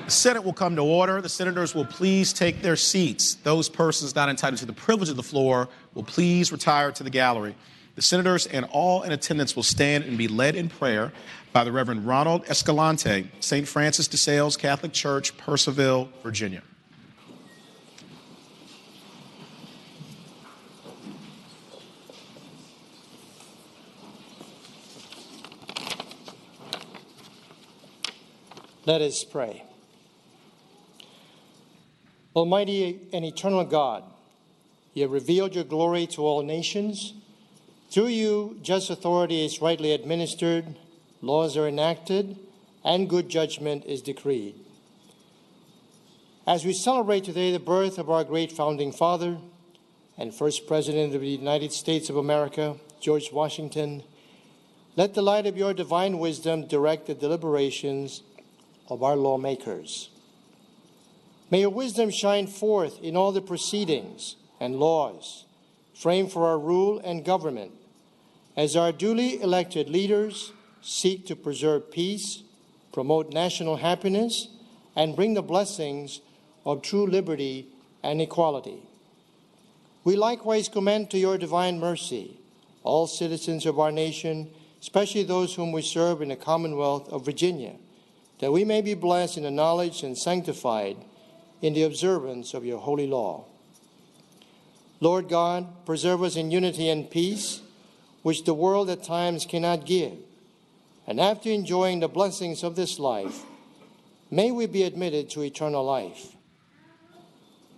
The Senate will come to order. The senators will please take their seats. Those persons not entitled to the privilege of the floor will please retire to the gallery. The senators and all in attendance will stand and be led in prayer by the Reverend Ronald Escalante, St. Francis de Sales Catholic Church, Purcellville, Virginia. Let us pray. Almighty and eternal God, you have revealed your glory to all nations. Through you, just authority is rightly administered, laws are enacted, and good judgment is decreed. As we celebrate today the birth of our great founding father and first President of the United States of America, George Washington, let the light of your divine wisdom direct the deliberations of our lawmakers. May your wisdom shine forth in all the proceedings and laws framed for our rule and government, as our duly elected leaders seek to preserve peace, promote national happiness, and bring the blessings of true liberty and equality. We likewise commend to your divine mercy all citizens of our nation, especially those whom we serve in the Commonwealth of Virginia, that we may be blessed in the knowledge and sanctified in the observance of your holy law. Lord God, preserve us in unity and peace, which the world at times cannot give. And after enjoying the blessings of this life, may we be admitted to eternal life.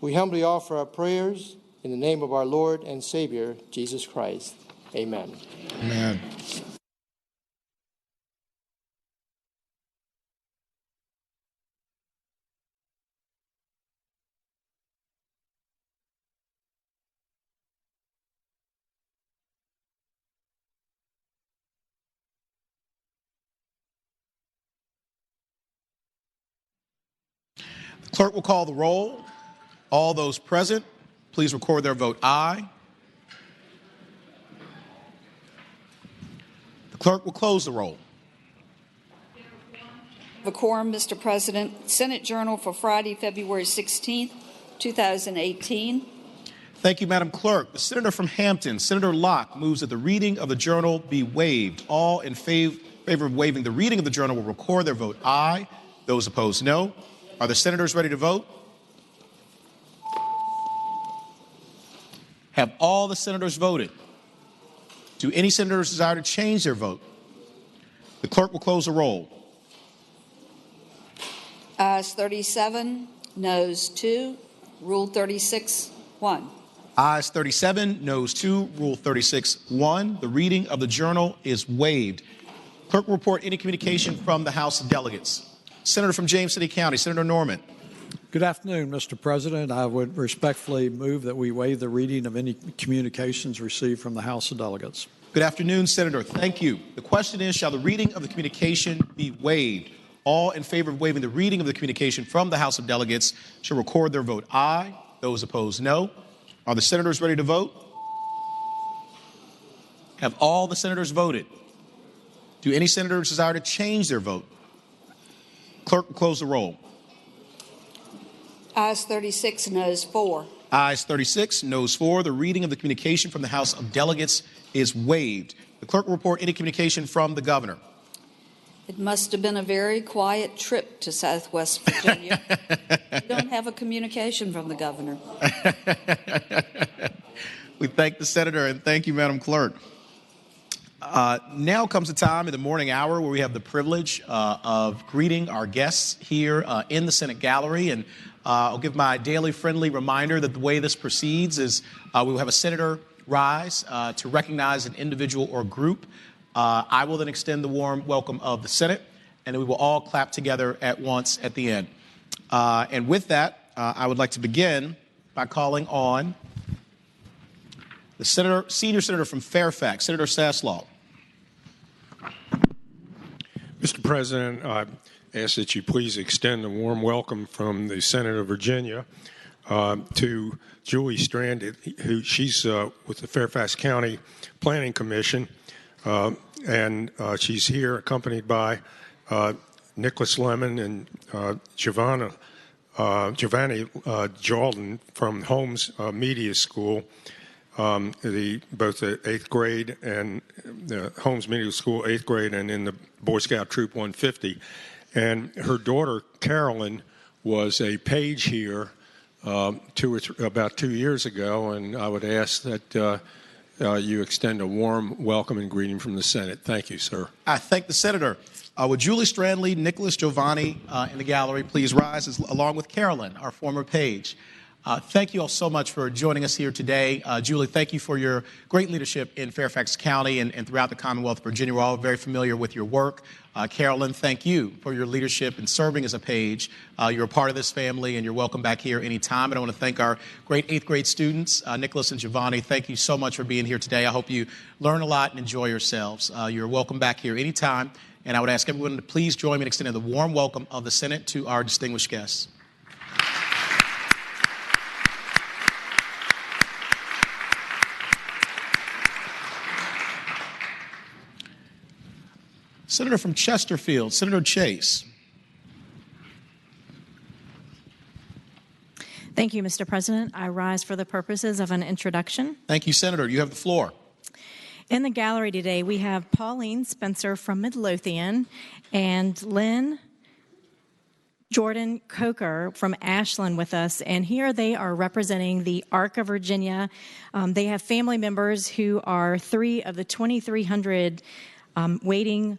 We humbly offer our prayers in the name of our Lord and Savior, Jesus Christ. Amen. Amen. The clerk will call the roll. All those present, please record their vote aye. The clerk will close the roll. The quorum, Mr. President. Senate Journal for Friday, February 16th, 2018. Thank you, Madam Clerk. The senator from Hampton, Senator Locke, moves that the reading of the journal be waived. All in favor of waiving the reading of the journal will record their vote aye. Those opposed, no. Are the senators ready to vote? Have all the senators voted? Do any senators desire to change their vote? The clerk will close the roll. Ayes 37, noes 2, Rule 36, 1. Ayes 37, noes 2, Rule 36, 1. The reading of the journal is waived. Clerk will report any communication from the House of Delegates. Senator from James City County, Senator Norman. Good afternoon, Mr. President. I would respectfully move that we waive the reading of any communications received from the House of Delegates. Good afternoon, Senator. Thank you. The question is, shall the reading of the communication be waived? All in favor of waiving the reading of the communication from the House of Delegates shall record their vote aye. Those opposed, no. Are the senators ready to vote? Have all the senators voted? Do any senators desire to change their vote? Clerk will close the roll. Ayes 36, noes 4. Ayes 36, noes 4. The reading of the communication from the House of Delegates is waived. The clerk will report any communication from the governor. It must have been a very quiet trip to Southwest Virginia. You don't have a communication from the governor. We thank the senator and thank you, Madam Clerk. Now comes the time in the morning hour where we have the privilege of greeting our guests here in the Senate gallery. And I'll give my daily friendly reminder that the way this proceeds is we will have a senator rise to recognize an individual or group. I will then extend the warm welcome of the Senate, and then we will all clap together at once at the end. And with that, I would like to begin by calling on the senior senator from Fairfax, Senator Saslaw. Mr. President, I ask that you please extend a warm welcome from the Senate of Virginia to Julie Strand, who she's with the Fairfax County Planning Commission, and she's here accompanied by Nicholas Lemon and Giovanni Jalden from Holmes Media School, both the 8th grade and the Holmes Media School 8th grade and in the Boy Scout Troop 150. And her daughter, Carolyn, was a page here about 2 years ago, and I would ask that you extend a warm welcome and greeting from the Senate. Thank you, sir. I thank the Senator. Would Julie Strandley, Nicholas Giovanni in the gallery please rise, along with Carolyn, our former page. Thank you all so much for joining us here today. Julie, thank you for your great leadership in Fairfax County and throughout the Commonwealth of Virginia. We're all very familiar with your work. Carolyn, thank you for your leadership in serving as a page. You're a part of this family, and you're welcome back here anytime. And I want to thank our great 8th grade students, Nicholas and Giovanni. Thank you so much for being here today. I hope you learn a lot and enjoy yourselves. You're welcome back here anytime. And I would ask everyone to please join me in extending the warm welcome of the Senate to our distinguished guests. Senator from Chesterfield, Senator Chase. Thank you, Mr. President. I rise for the purposes of an introduction. Thank you, Senator. You have the floor. In the gallery today, we have Pauline Spencer from Midlothian and Lynn Jordan Coker from Ashland with us, and here they are representing the Arc of Virginia. They have family members who are 3 of the 2,300 waiting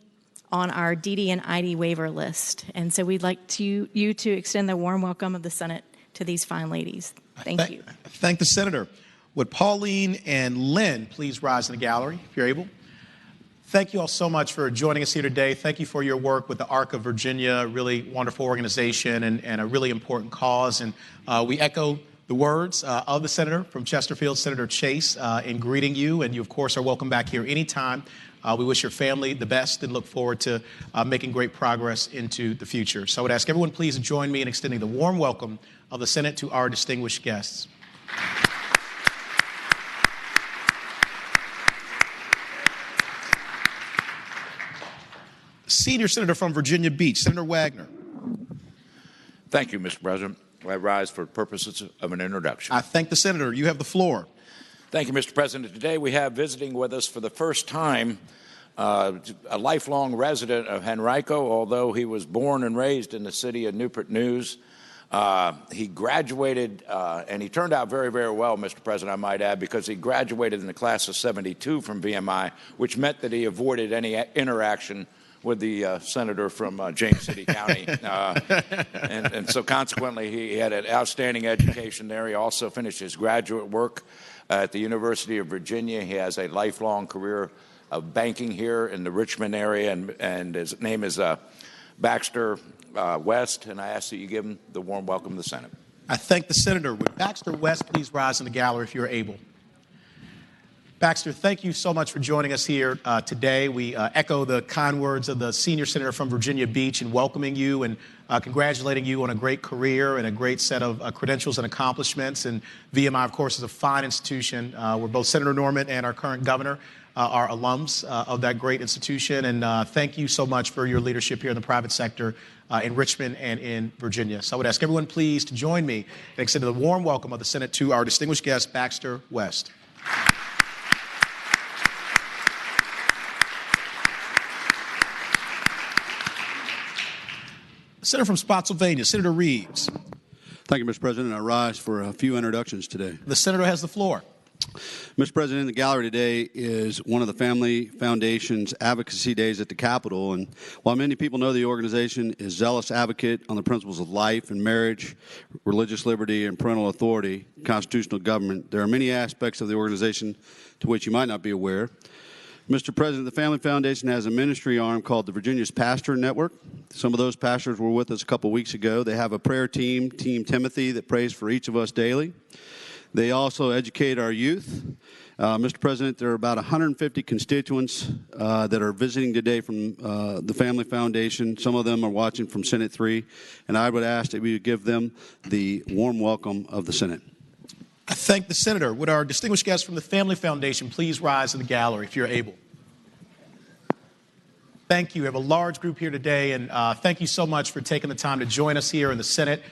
on our DD and ID waiver list. And so we'd like you to extend the warm welcome of the Senate to these fine ladies. Thank you. Thank the Senator. Would Pauline and Lynn please rise in the gallery, if you're able? Thank you all so much for joining us here today. Thank you for your work with the Arc of Virginia, a really wonderful organization and a really important cause. And we echo the words of the Senator from Chesterfield, Senator Chase, in greeting you. And you, of course, are welcome back here anytime. We wish your family the best and look forward to making great progress into the future. So I would ask everyone please join me in extending the warm welcome of the Senate to our distinguished guests. Senior Senator from Virginia Beach, Senator Wagner. Thank you, Mr. President. I rise for purposes of an introduction. I thank the Senator. You have the floor. Thank you, Mr. President. Today we have visiting with us for the first time a lifelong resident of Henrico, although he was born and raised in the city of Newport News. He graduated, and he turned out very, very well, Mr. President, I might add, because he graduated in the class of 72 from VMI, which meant that he avoided any interaction with the senator from James City County. And so consequently, he had an outstanding education there. He also finished his graduate work at the University of Virginia. He has a lifelong career of banking here in the Richmond area, and his name is Baxter West, and I ask that you give him the warm welcome to the Senate. I thank the Senator. Would Baxter West please rise in the gallery if you're able? Baxter, thank you so much for joining us here today. We echo the kind words of the Senior Senator from Virginia Beach in welcoming you and congratulating you on a great career and a great set of credentials and accomplishments. And VMI, of course, is a fine institution where both Senator Norman and our current governor are alums of that great institution. And thank you so much for your leadership here in the private sector in Richmond and in Virginia. So I would ask everyone please to join me in extending the warm welcome of the Senate to our distinguished guest, Baxter West. Senator from Spotsylvania, Senator Reeves. Thank you, Mr. President. I rise for a few introductions today. The Senator has the floor. Mr. President, in the gallery today is one of the Family Foundation's advocacy days at the Capitol. And while many people know the organization is zealous advocate on the principles of life and marriage, religious liberty, and parental authority, constitutional government, there are many aspects of the organization to which you might not be aware. Mr. President, the Family Foundation has a ministry arm called the Virginia's Pastor Network. Some of those pastors were with us a couple weeks ago. They have a prayer team, Team Timothy, that prays for each of us daily. They also educate our youth. Mr. President, there are about 150 constituents that are visiting today from the Family Foundation. Some of them are watching from Senate 3, and I would ask that we would give them the warm welcome of the Senate. I thank the Senator. Would our distinguished guests from the Family Foundation please rise in the gallery if you're able? Thank you. We have a large group here today, and thank you so much for taking the time to join us here in the Senate.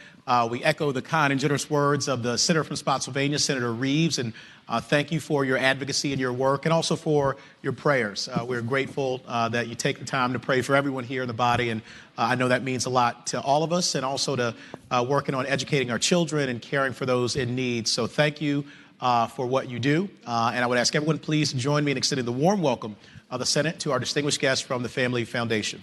We echo the kind and generous words of the Senator from Spotsylvania, Senator Reeves, and thank you for your advocacy and your work, and also for your prayers. We're grateful that you take the time to pray for everyone here in the body, and I know that means a lot to all of us, and also to working on educating our children and caring for those in need. So thank you for what you do, and I would ask everyone please to join me in extending the warm welcome of the Senate to our distinguished guests from the Family Foundation.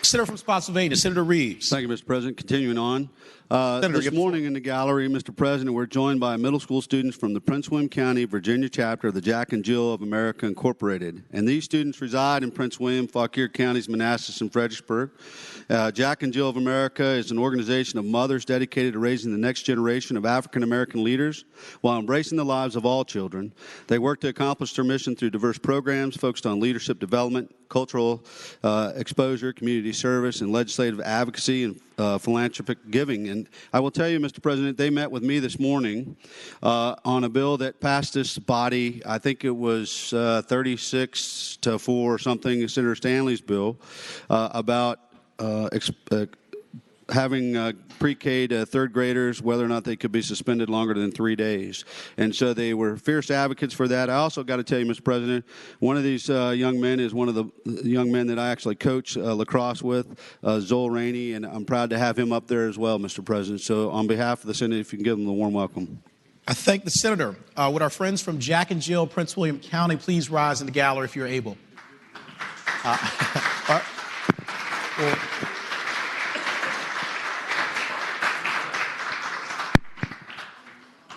Senator from Spotsylvania, Senator Reeves. Thank you, Mr. President. Continuing on. Senator, This morning in the gallery, Mr. President, we're joined by middle school students from the Prince William County, Virginia chapter of the Jack and Jill of America Incorporated. And these students reside in Prince William, Fauquier Counties, Manassas, and Fredericksburg. Jack and Jill of America is an organization of mothers dedicated to raising the next generation of African-American leaders while embracing the lives of all children. They work to accomplish their mission through diverse programs focused on leadership development, cultural exposure, community service, and legislative advocacy and philanthropic giving. And I will tell you, Mr. President, they met with me this morning on a bill that passed this body. I think it was 36-4 or something, Senator Stanley's bill, about having pre-K to third graders, whether or not they could be suspended longer than 3 days. And so they were fierce advocates for that. I also got to tell you, Mr. President, one of these young men is one of the young men that I actually coach lacrosse with, Zoel Rainey, and I'm proud to have him up there as well, Mr. President. So on behalf of the Senate, if you can give them the warm welcome. I thank the Senator. Would our friends from Jack and Jill, Prince William County, please rise in the gallery if you're able?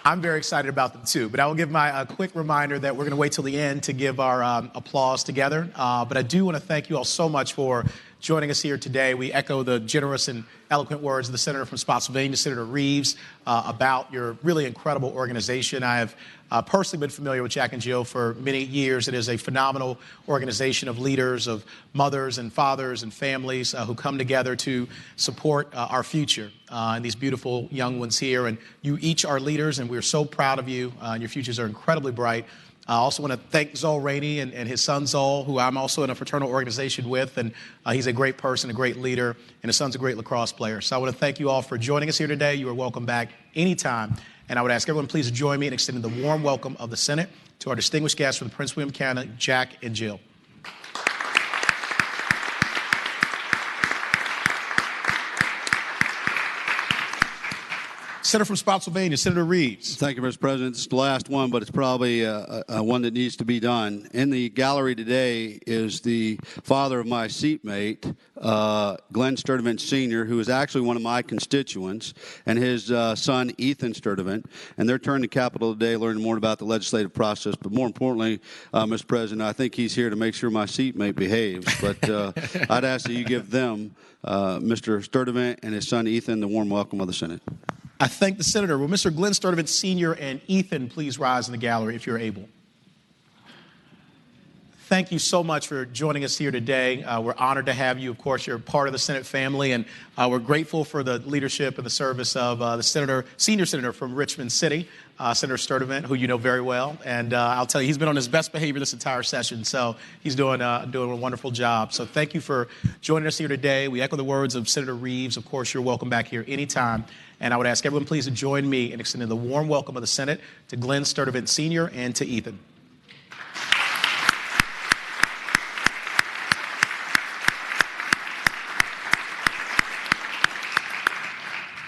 I'm very excited about them, too. But I will give my quick reminder that we're going to wait till the end to give our applause together. But I do want to thank you all so much for joining us here today. We echo the generous and eloquent words of the Senator from Spotsylvania, Senator Reeves, about your really incredible organization. I have personally been familiar with Jack and Jill for many years. It is a phenomenal organization of leaders, of mothers and fathers and families who come together to support our future and these beautiful young ones here. And you each are leaders, and we're so proud of you. And your futures are incredibly bright. I also want to thank Zoel Rainey and his son Zoel, who I'm also in a fraternal organization with, and he's a great person, a great leader, and his son's a great lacrosse player. So I want to thank you all for joining us here today. You are welcome back anytime. And I would ask everyone please to join me in extending the warm welcome of the Senate to our distinguished guests from the Prince William County, Jack and Jill. Senator from Spotsylvania, Senator Reeves. Thank you, Mr. President. This is the last one, but it's probably one that needs to be done. In the gallery today is the father of my seatmate, Glenn Sturdivant Sr., who is actually one of my constituents, and his son, Ethan Sturdivant. And they're turning to Capitol today, learning more about the legislative process. But more importantly, Mr. President, I think he's here to make sure my seatmate behaves. But I'd ask that you give them, Mr. Sturdivant and his son, Ethan, the warm welcome of the Senate. I thank the Senator. Will Mr. Glenn Sturdivant Sr. and Ethan please rise in the gallery if you're able? Thank you so much for joining us here today. We're honored to have you. Of course, you're part of the Senate family, and we're grateful for the leadership and the service of the senior senator from Richmond City, Senator Sturdivant, who you know very well. And I'll tell you, he's been on his best behavior this entire session, so he's doing a wonderful job. So thank you for joining us here today. We echo the words of Senator Reeves. Of course, you're welcome back here anytime. And I would ask everyone please to join me in extending the warm welcome of the Senate to Glenn Sturdivant Sr. and to Ethan.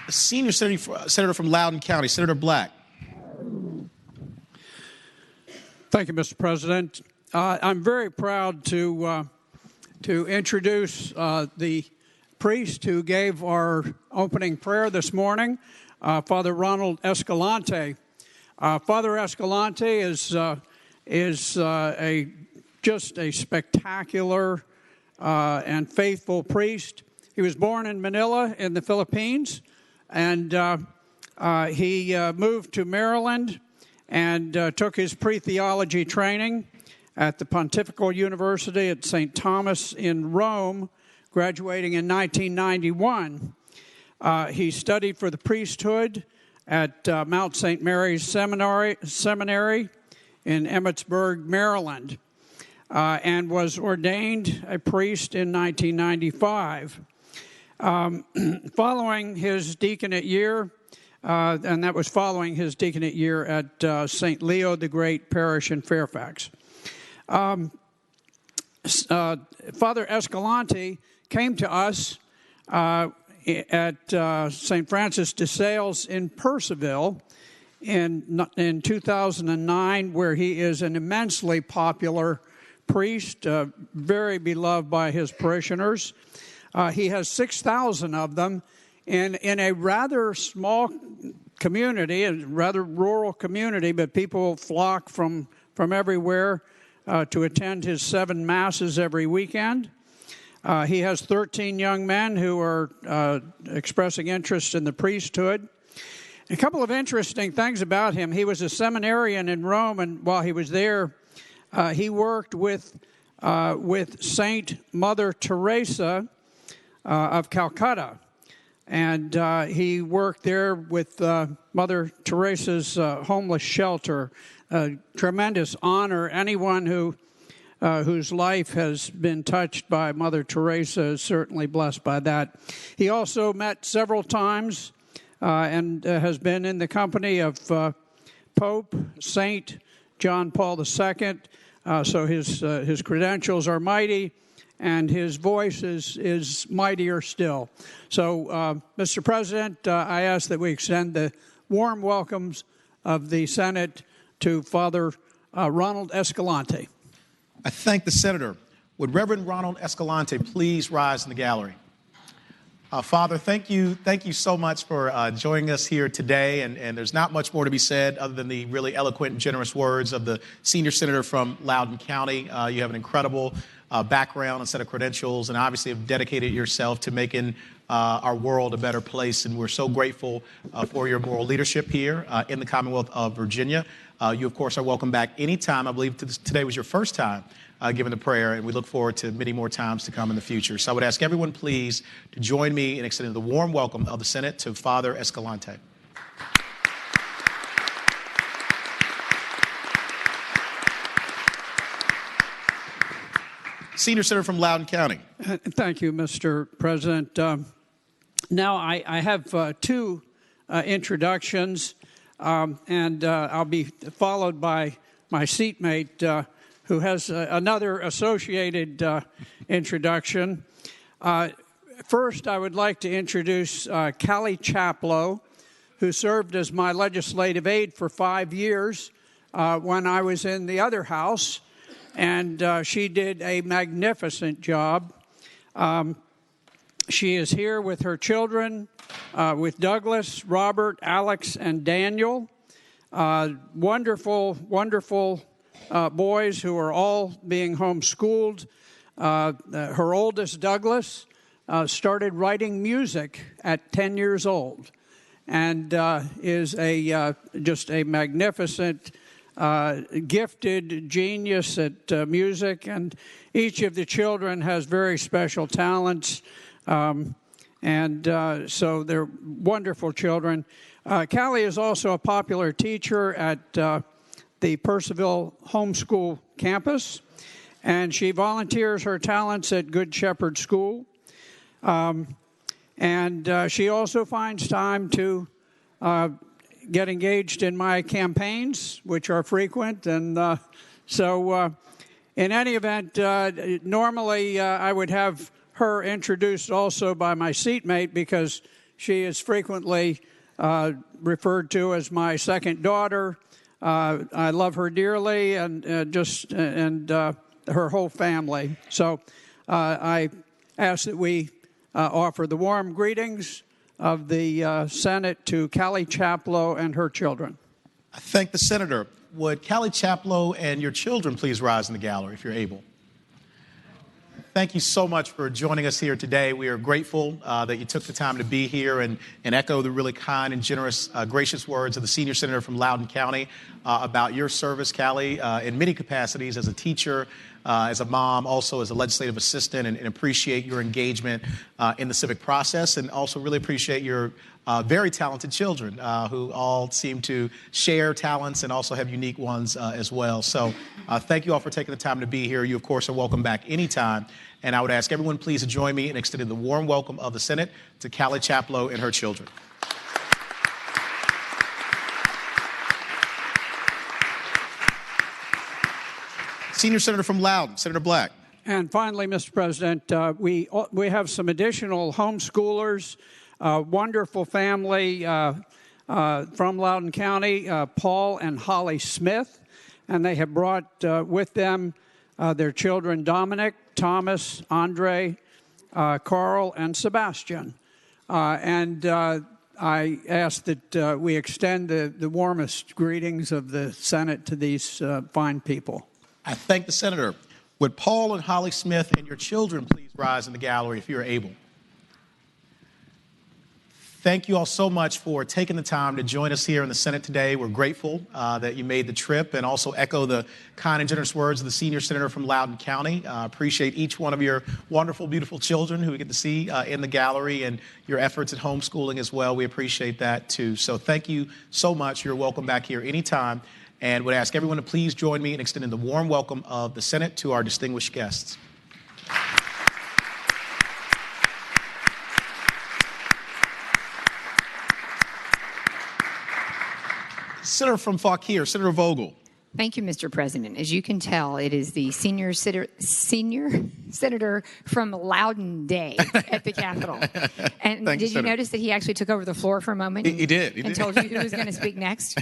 The senior senator from Loudoun County, Senator Black. Thank you, Mr. President. I'm very proud to introduce the priest who gave our opening prayer this morning, Father Ronald Escalante. Father Escalante is just a spectacular and faithful priest. He was born in Manila in the Philippines, and he moved to Maryland and took his pre-theology training at the Pontifical University at St. Thomas in Rome, graduating in 1991. He studied for the priesthood at Mount St. Mary's Seminary in Emmitsburg, Maryland, and was ordained a priest in 1995. Following his deaconate year, and that was following his deaconate year at St. Leo the Great Parish in Fairfax. Father Escalante came to us at St. Francis de Sales in Purcellville in 2009, where he is an immensely popular priest, very beloved by his parishioners. He has 6,000 of them in a rather small community, a rather rural community, but people flock from everywhere to attend his 7 masses every weekend. He has 13 young men who are expressing interest in the priesthood. A couple of interesting things about him. He was a seminarian in Rome, and while he was there, he worked with Saint Mother Teresa of Calcutta. And he worked there with Mother Teresa's homeless shelter. Tremendous honor. Anyone whose life has been touched by Mother Teresa is certainly blessed by that. He also met several times and has been in the company of Pope Saint John Paul II. So his credentials are mighty, and his voice is mightier still. So, Mr. President, I ask that we extend the warm welcomes of the Senate to Father Ronald Escalante. I thank the Senator. Would Reverend Ronald Escalante please rise in the gallery? Father, thank you so much for joining us here today, and there's not much more to be said other than the really eloquent and generous words of the senior senator from Loudoun County. You have an incredible background and set of credentials, and obviously have dedicated yourself to making our world a better place, and we're so grateful for your moral leadership here in the Commonwealth of Virginia. You, of course, are welcome back anytime. I believe today was your first time giving the prayer, and we look forward to many more times to come in the future. So I would ask everyone, please, to join me in extending the warm welcome of the Senate to Father Escalante. Senior Senator from Loudoun County. Thank you, Mr. President. Now I have 2 introductions, and I'll be followed by my seatmate, who has another associated introduction. First, I would like to introduce Callie Chaplow, who served as my legislative aide for 5 years when I was in the other house, and she did a magnificent job. She is here with her children, with Douglas, Robert, Alex, and Daniel. Wonderful, wonderful boys who are all being homeschooled. Her oldest, Douglas, started writing music at 10 years old and is just a magnificent, gifted genius at music. And each of the children has very special talents. So they're wonderful children. Callie is also a popular teacher at the Purcellville Homeschool Campus, and she volunteers her talents at Good Shepherd School. She also finds time to get engaged in my campaigns, which are frequent. And in any event, normally I would have her introduced also by my seatmate, because she is frequently referred to as my second daughter. I love her dearly, and her whole family. So I ask that we offer the warm greetings of the Senate to Callie Chaplow and her children. I thank the Senator. Would Callie Chaplow and your children please rise in the gallery if you're able? Thank you so much for joining us here today. We are grateful that you took the time to be here and echo the really kind and generous, gracious words of the senior senator from Loudoun County about your service, Callie, in many capacities as a teacher, as a mom, also as a legislative assistant, and appreciate your engagement in the civic process, and also really appreciate your very talented children who all seem to share talents and also have unique ones as well. So thank you all for taking the time to be here. You, of course, are welcome back anytime. And I would ask everyone please to join me in extending the warm welcome of the Senate to Callie Chaplow and her children. Senior Senator from Loudoun, Senator Black. And finally, Mr. President, we have some additional homeschoolers, wonderful family from Loudoun County, Paul and Holly Smith, and they have brought with them their children Dominic, Thomas, Andre, Carl, and Sebastian. And I ask that we extend the warmest greetings of the Senate to these fine people. I thank the Senator. Would Paul and Holly Smith and your children please rise in the gallery if you're able? Thank you all so much for taking the time to join us here in the Senate today. We're grateful that you made the trip, and also echo the kind and generous words of the senior senator from Loudoun County. Appreciate each one of your wonderful, beautiful children who we get to see in the gallery, and your efforts at homeschooling as well. We appreciate that too. So thank you so much. You're welcome back here anytime, and would ask everyone to please join me in extending the warm welcome of the Senate to our distinguished guests. Senator from Fauquier, Senator Vogel. Thank you, Mr. President. As you can tell, it is the senior senator from Loudoun Day at the Capitol. And did you notice that he actually took over the floor for a moment? He did. And told you who was going to speak next?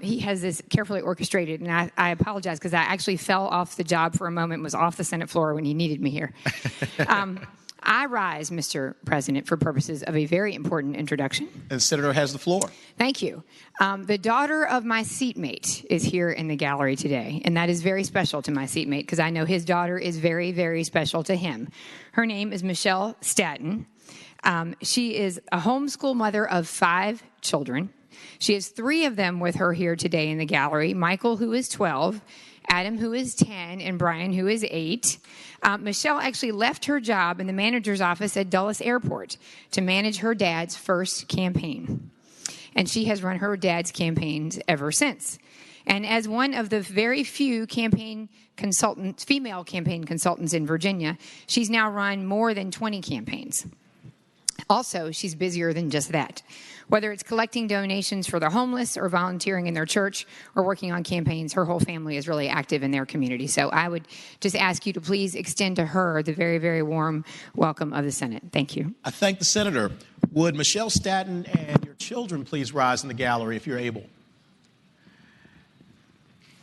He has this carefully orchestrated, and I apologize because I actually fell off the job for a moment, was off the Senate floor when he needed me here. I rise, Mr. President, for purposes of a very important introduction. And Senator has the floor. Thank you. The daughter of my seatmate is here in the gallery today, and that is very special to my seatmate because I know his daughter is very, very special to him. Her name is Michelle Staton. She is a homeschool mother of 5 children. She has 3 of them with her here today in the gallery, Michael, who is 12, Adam, who is 10, and Brian, who is 8. Michelle actually left her job in the manager's office at Dulles Airport to manage her dad's first campaign. And she has run her dad's campaigns ever since. And as one of the very few female campaign consultants in Virginia, she's now run more than 20 campaigns. Also, she's busier than just that. Whether it's collecting donations for the homeless or volunteering in their church or working on campaigns, her whole family is really active in their community. So I would just ask you to please extend to her the very, very warm welcome of the Senate. Thank you. I thank the Senator. Would Michelle Staton and your children please rise in the gallery if you're able?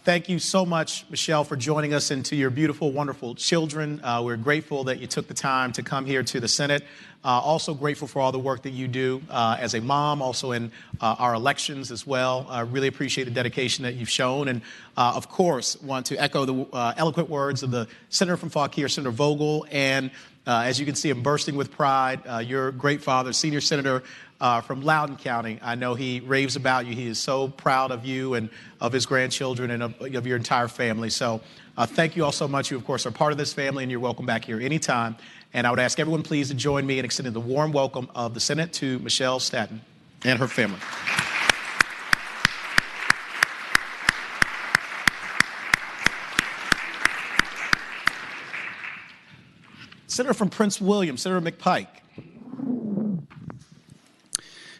Thank you so much, Michelle, for joining us, and to your beautiful, wonderful children. We're grateful that you took the time to come here to the Senate. Also grateful for all the work that you do as a mom, also in our elections as well. Really appreciate the dedication that you've shown. And, of course, want to echo the eloquent words of the Senator from Fauquier, Senator Vogel. And as you can see, I'm bursting with pride. Your great father, Senior Senator from Loudoun County. I know he raves about you. He is so proud of you and of his grandchildren and of your entire family. So thank you all so much. You, of course, are part of this family, and you're welcome back here anytime. And I would ask everyone please to join me in extending the warm welcome of the Senate to Michelle Staton and her family. Senator from Prince William, Senator McPike.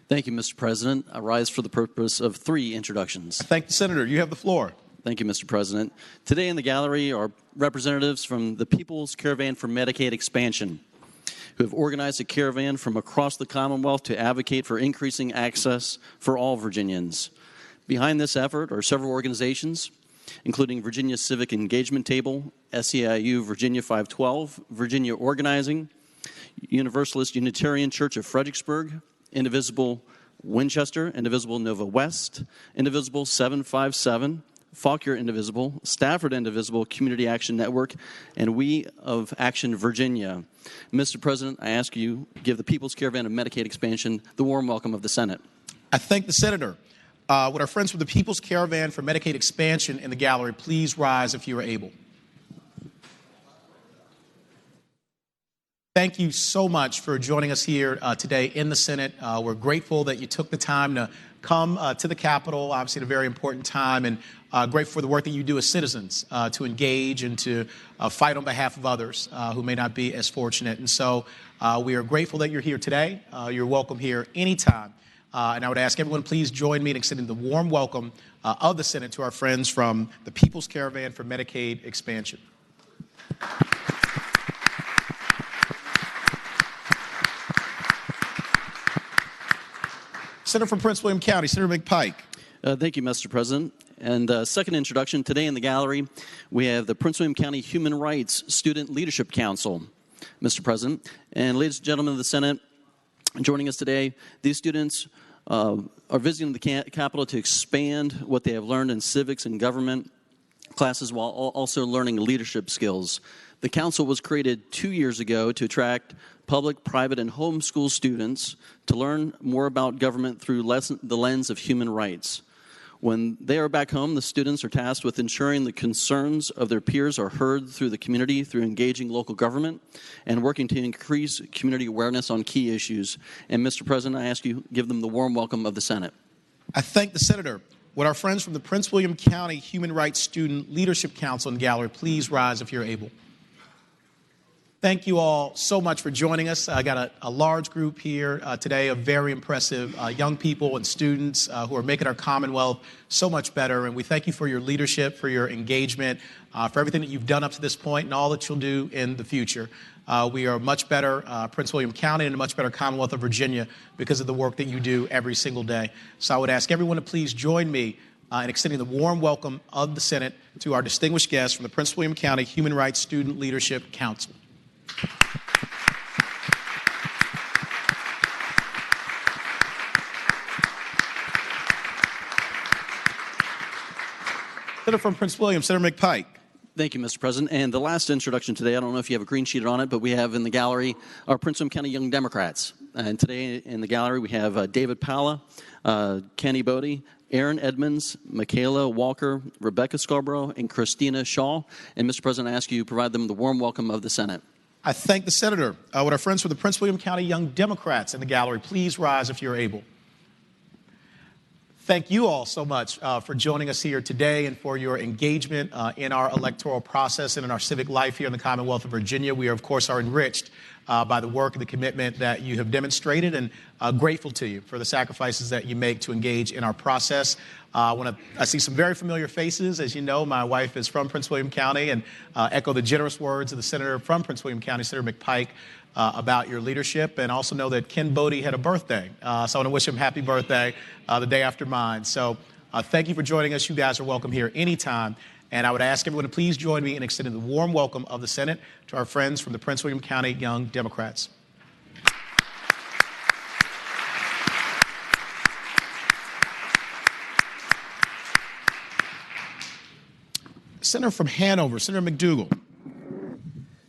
Thank you, Mr. President. I rise for the purpose of 3 introductions. Thank the Senator. You have the floor. Thank you, Mr. President. Today in the gallery are representatives from the People's Caravan for Medicaid Expansion, who have organized a caravan from across the Commonwealth to advocate for increasing access for all Virginians. Behind this effort are several organizations, including Virginia Civic Engagement Table, SEIU Virginia 512, Virginia Organizing, Universalist Unitarian Church of Fredericksburg, Indivisible Winchester, Indivisible Nova West, Indivisible 757, Fauquier Indivisible, Stafford Indivisible Community Action Network, and We of Action Virginia. Mr. President, I ask you to give the People's Caravan of Medicaid Expansion the warm welcome of the Senate. I thank the Senator. Would our friends from the People's Caravan for Medicaid Expansion in the gallery please rise if you are able? Thank you so much for joining us here today in the Senate. We're grateful that you took the time to come to the Capitol, obviously at a very important time, and grateful for the work that you do as citizens to engage and to fight on behalf of others who may not be as fortunate. And so we are grateful that you're here today. You're welcome here anytime. And I would ask everyone, please join me in extending the warm welcome of the Senate to our friends from the People's Caravan for Medicaid Expansion. Senator from Prince William County, Senator McPike. Thank you, Mr. President. And second introduction, today in the gallery, we have the Prince William County Human Rights Student Leadership Council, Mr. President. And ladies and gentlemen of the Senate, joining us today, these students are visiting the Capitol to expand what they have learned in civics and government classes while also learning leadership skills. The council was created 2 years ago to attract public, private, and homeschool students to learn more about government through the lens of human rights. When they are back home, the students are tasked with ensuring the concerns of their peers are heard through the community through engaging local government and working to increase community awareness on key issues. And Mr. President, I ask you give them the warm welcome of the Senate. I thank the Senator. Would our friends from the Prince William County Human Rights Student Leadership Council in the gallery please rise if you're able? Thank you all so much for joining us. I got a large group here today of very impressive young people and students who are making our Commonwealth so much better. And we thank you for your leadership, for your engagement, for everything that you've done up to this point and all that you'll do in the future. We are a much better Prince William County and a much better Commonwealth of Virginia because of the work that you do every single day. So I would ask everyone to please join me in extending the warm welcome of the Senate to our distinguished guests from the Prince William County Human Rights Student Leadership Council. Senator from Prince William, Senator McPike. Thank you, Mr. President. And the last introduction today, I don't know if you have a green sheet on it, but we have in the gallery our Prince William County Young Democrats. And today in the gallery we have David Pala, Kenny Bodie, Aaron Edmonds, Michaela Walker, Rebecca Scarborough, and Christina Shaw. And Mr. President, I ask you to provide them the warm welcome of the Senate. I thank the Senator. Would our friends from the Prince William County Young Democrats in the gallery please rise if you're able? Thank you all so much for joining us here today and for your engagement in our electoral process and in our civic life here in the Commonwealth of Virginia. We, of course, are enriched by the work and the commitment that you have demonstrated, and grateful to you for the sacrifices that you make to engage in our process. I see some very familiar faces. As you know, my wife is from Prince William County, and echo the generous words of the Senator from Prince William County, Senator McPike, about your leadership, and also know that Ken Bodie had a birthday. So I want to wish him happy birthday the day after mine. So thank you for joining us. You guys are welcome here anytime. And I would ask everyone to please join me in extending the warm welcome of the Senate to our friends from the Prince William County Young Democrats. Senator from Hanover, Senator McDougal.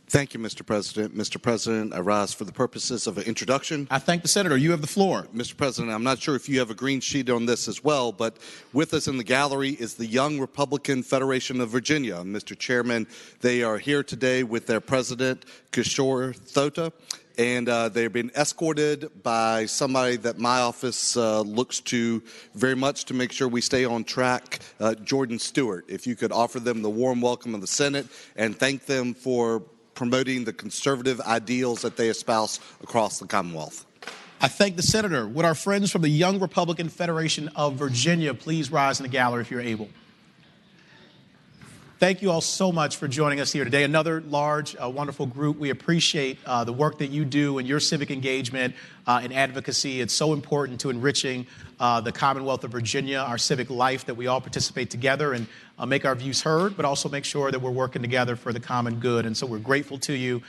Thank you, Mr. President. Mr. President, I rise for the purposes of an introduction. I thank the Senator. You have the floor. Mr. President, I'm not sure if you have a green sheet on this as well, but with us in the gallery is the Young Republican Federation of Virginia. Mr. Chairman, they are here today with their president, Kishore Thota, and they've been escorted by somebody that my office looks to very much to make sure we stay on track, Jordan Stewart. If you could offer them the warm welcome of the Senate and thank them for promoting the conservative ideals that they espouse across the Commonwealth. I thank the Senator. Would our friends from the Young Republican Federation of Virginia please rise in the gallery if you're able? Thank you all so much for joining us here today. Another large, wonderful group. We appreciate the work that you do and your civic engagement and advocacy. It's so important to enriching the Commonwealth of Virginia, our civic life, that we all participate together and make our views heard, but also make sure that we're working together for the common good. And so we're grateful to you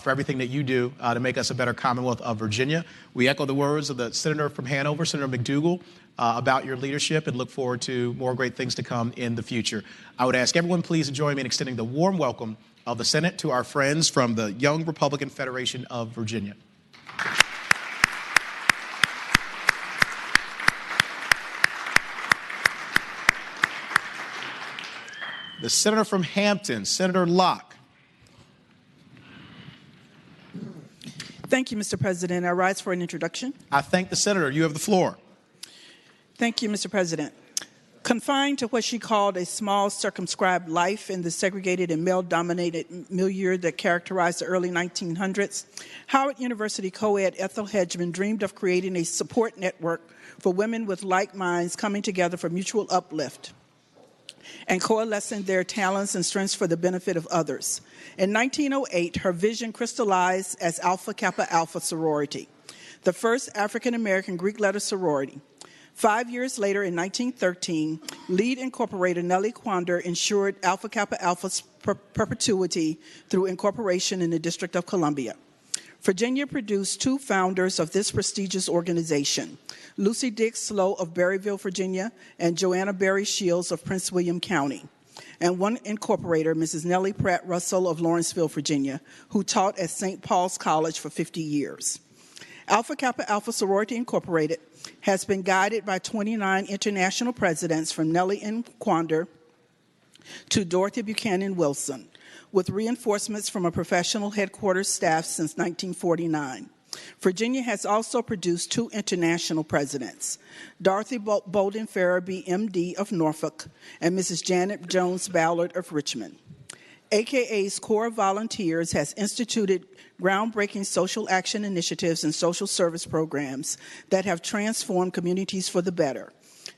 for everything that you do to make us a better Commonwealth of Virginia. We echo the words of the Senator from Hanover, Senator McDougal, about your leadership and look forward to more great things to come in the future. I would ask everyone please to join me in extending the warm welcome of the Senate to our friends from the Young Republican Federation of Virginia. The Senator from Hampton, Senator Locke. Thank you, Mr. President. I rise for an introduction. I thank the senator. You have the floor. Thank you, Mr. President. Confined to what she called a small, circumscribed life in the segregated and male-dominated milieu that characterized the early 1900s, Howard University co-ed Ethel Hedgeman dreamed of creating a support network for women with like minds coming together for mutual uplift and coalescing their talents and strengths for the benefit of others. In 1908, her vision crystallized as Alpha Kappa Alpha sorority, the first African-American Greek letter sorority. 5 years later, in 1913, lead incorporator Nellie Quander ensured Alpha Kappa Alpha's perpetuity through incorporation in the District of Columbia. Virginia produced two founders of this prestigious organization, Lucy Diggs Slow of Berryville, Virginia, and Joanna Berry Shields of Prince William County, and one incorporator, Mrs. Nellie Pratt Russell of Lawrenceville, Virginia, who taught at St. Paul's College for 50 years. Alpha Kappa Alpha Sorority Incorporated has been guided by 29 international presidents from Nellie N. Quander to Dorothy Buchanan Wilson, with reinforcements from a professional headquarters staff since 1949. Virginia has also produced two international presidents, Dorothy Bolden Farabee, MD of Norfolk, and Mrs. Janet Jones Ballard of Richmond. AKA's Corps of Volunteers has instituted groundbreaking social action initiatives and social service programs that have transformed communities for the better,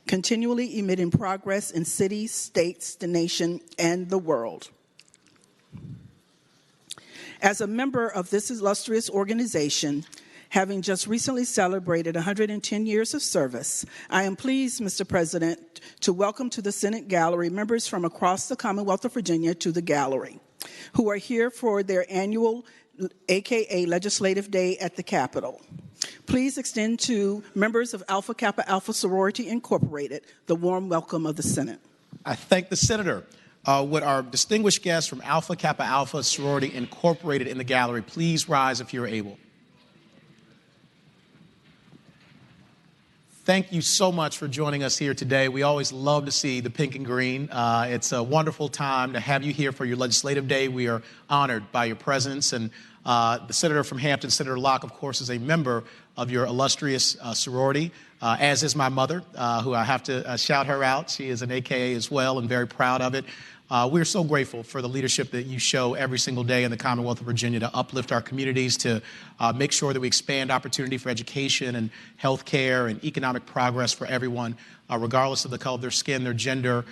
continually emitting progress in cities, states, the nation, and the world. As a member of this illustrious organization, having just recently celebrated 110 years of service, I am pleased, Mr. President, to welcome to the Senate Gallery members from across the Commonwealth of Virginia to the Gallery, who are here for their annual AKA Legislative Day at the Capitol. Please extend to members of Alpha Kappa Alpha Sorority Incorporated the warm welcome of the Senate. I thank the senator. Would our distinguished guests from Alpha Kappa Alpha Sorority Incorporated in the gallery please rise if you're able? Thank you so much for joining us here today. We always love to see the pink and green. It's a wonderful time to have you here for your legislative day. We are honored by your presence. And the senator from Hampton, Senator Locke, of course, is a member of your illustrious sorority, as is my mother, who I have to shout her out. She is an AKA as well and very proud of it. We're so grateful for the leadership that you show every single day in the Commonwealth of Virginia to uplift our communities, to make sure that we expand opportunity for education and health care and economic progress for everyone, regardless of the color of their skin, their gender,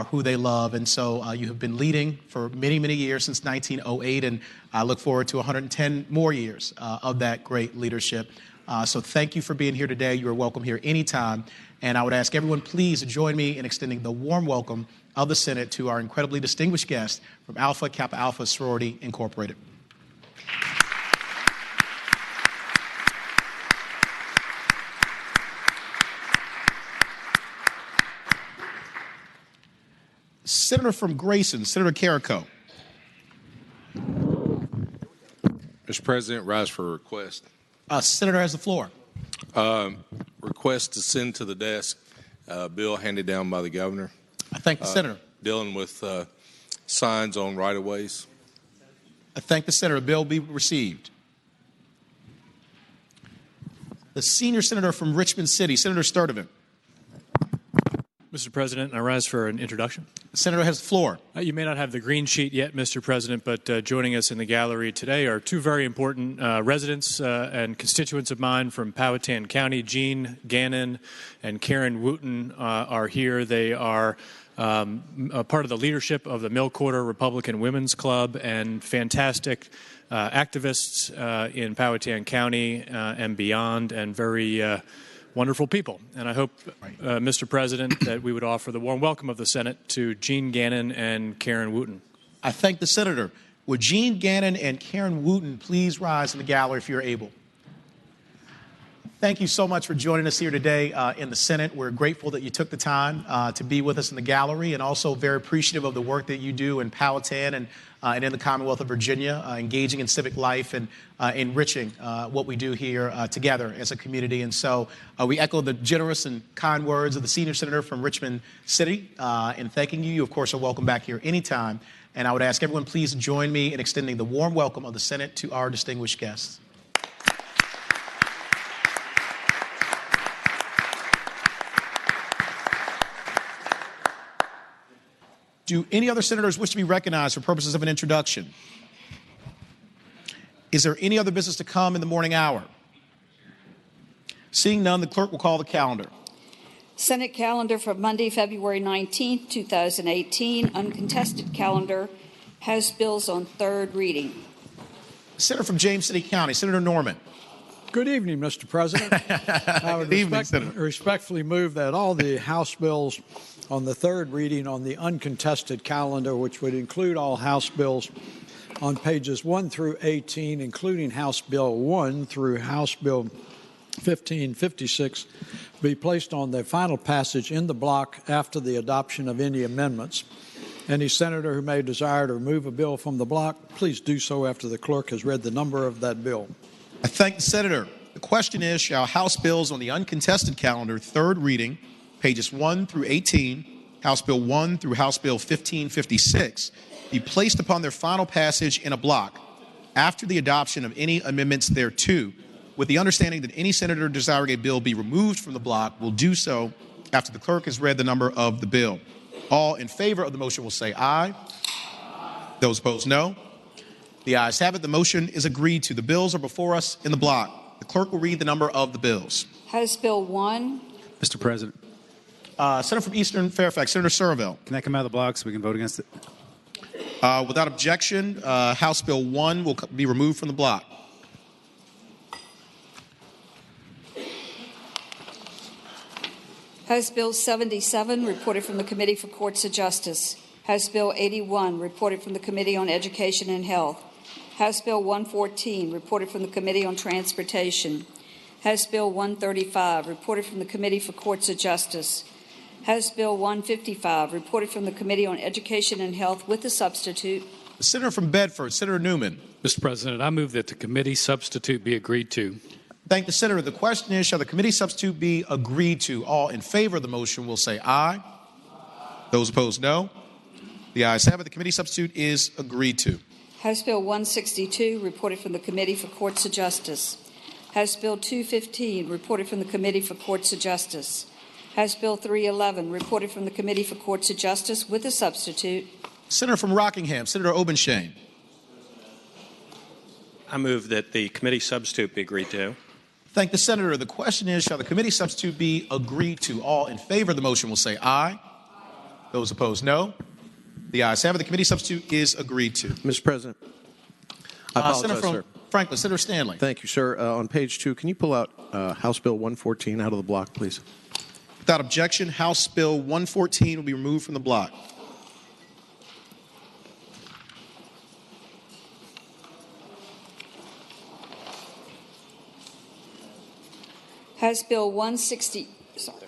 who they love. And so you have been leading for many, many years, since 1908, and I look forward to 110 more years of that great leadership. So thank you for being here today. You are welcome here anytime. And I would ask everyone please to join me in extending the warm welcome of the Senate to our incredibly distinguished guest from Alpha Kappa Alpha Sorority Incorporated. Senator from Grayson, Senator Carrico. Mr. President, rise for a request. Senator has the floor. Request to send to the desk a bill handed down by the governor. I thank the senator. Dealing with signs on right-of-ways. I thank the senator. A bill be received. The senior senator from Richmond City, Senator Sturdivant. Mr. President, I rise for an introduction. The senator has the floor. You may not have the green sheet yet, Mr. President, but joining us in the gallery today are two very important residents and constituents of mine from Powhatan County. Jean Gannon and Karen Wooten are here. They are a part of the leadership of the Mill Quarter Republican Women's Club and fantastic activists in Powhatan County and beyond, and very wonderful people. And I hope, Mr. President, that we would offer the warm welcome of the Senate to Jean Gannon and Karen Wooten. I thank the senator. Would Jean Gannon and Karen Wooten please rise in the gallery if you're able? Thank you so much for joining us here today in the Senate. We're grateful that you took the time to be with us in the gallery, and also very appreciative of the work that you do in Powhatan and in the Commonwealth of Virginia, engaging in civic life and enriching what we do here together as a community. And so we echo the generous and kind words of the senior senator from Richmond City in thanking you. You, of course, are welcome back here anytime. And I would ask everyone please join me in extending the warm welcome of the Senate to our distinguished guests. Do any other senators wish to be recognized for purposes of an introduction? Is there any other business to come in the morning hour? Seeing none, the clerk will call the calendar. Senate calendar for Monday, February 19, 2018. Uncontested calendar. House bills on third reading. Senator from James City County, Senator Norman. Good evening, Mr. President. I would respectfully move that all the House bills on the third reading on the uncontested calendar, which would include all House bills on pages 1 through 18, including House Bill 1 through House Bill 1556, be placed on their final passage in the block after the adoption of any amendments. Any senator who may desire to remove a bill from the block, please do so after the clerk has read the number of that bill. I thank the senator. The question is, shall House bills on the uncontested calendar, third reading, pages 1 through 18, House Bill 1 through House Bill 1556, be placed upon their final passage in a block after the adoption of any amendments thereto, with the understanding that any senator desiring a bill be removed from the block will do so after the clerk has read the number of the bill. All in favor of the motion will say aye. Those opposed, no. The ayes have it. The motion is agreed to. The bills are before us in the block. The clerk will read the number of the bills. House Bill 1. Mr. President. Senator from Eastern Fairfax, Senator Surville. Can that come out of the block so we can vote against it? Without objection, House Bill 1 will be removed from the block. House Bill 77, reported from the Committee for Courts of Justice. House Bill 81, reported from the Committee on Education and Health. House Bill 114, reported from the Committee on Transportation. House Bill 135, reported from the Committee for Courts of Justice. House Bill 155, reported from the Committee on Education and Health with a substitute. The senator from Bedford, Senator Newman. Mr. President, I move that the committee substitute be agreed to. Thank the senator. The question is, shall the committee substitute be agreed to? All in favor of the motion will say aye. Those opposed, no. The ayes have it. The committee substitute is agreed to. House Bill 162, reported from the Committee for Courts of Justice. House Bill 215, reported from the Committee for Courts of Justice. House Bill 311, reported from the Committee for Courts of Justice with a substitute. Senator from Rockingham, Senator Obenshain. I move that the committee substitute be agreed to. Thank the senator. The question is, shall the committee substitute be agreed to? All in favor of the motion will say aye. Those opposed, no. The ayes have it. The committee substitute is agreed to. Mr. President, I apologize, Senator from sir. Franklin, Senator Stanley. Thank you, sir. On page 2, can you pull out House Bill 114 out of the block, please? Without objection, House Bill 114 will be removed from the block. House Bill 160, sorry.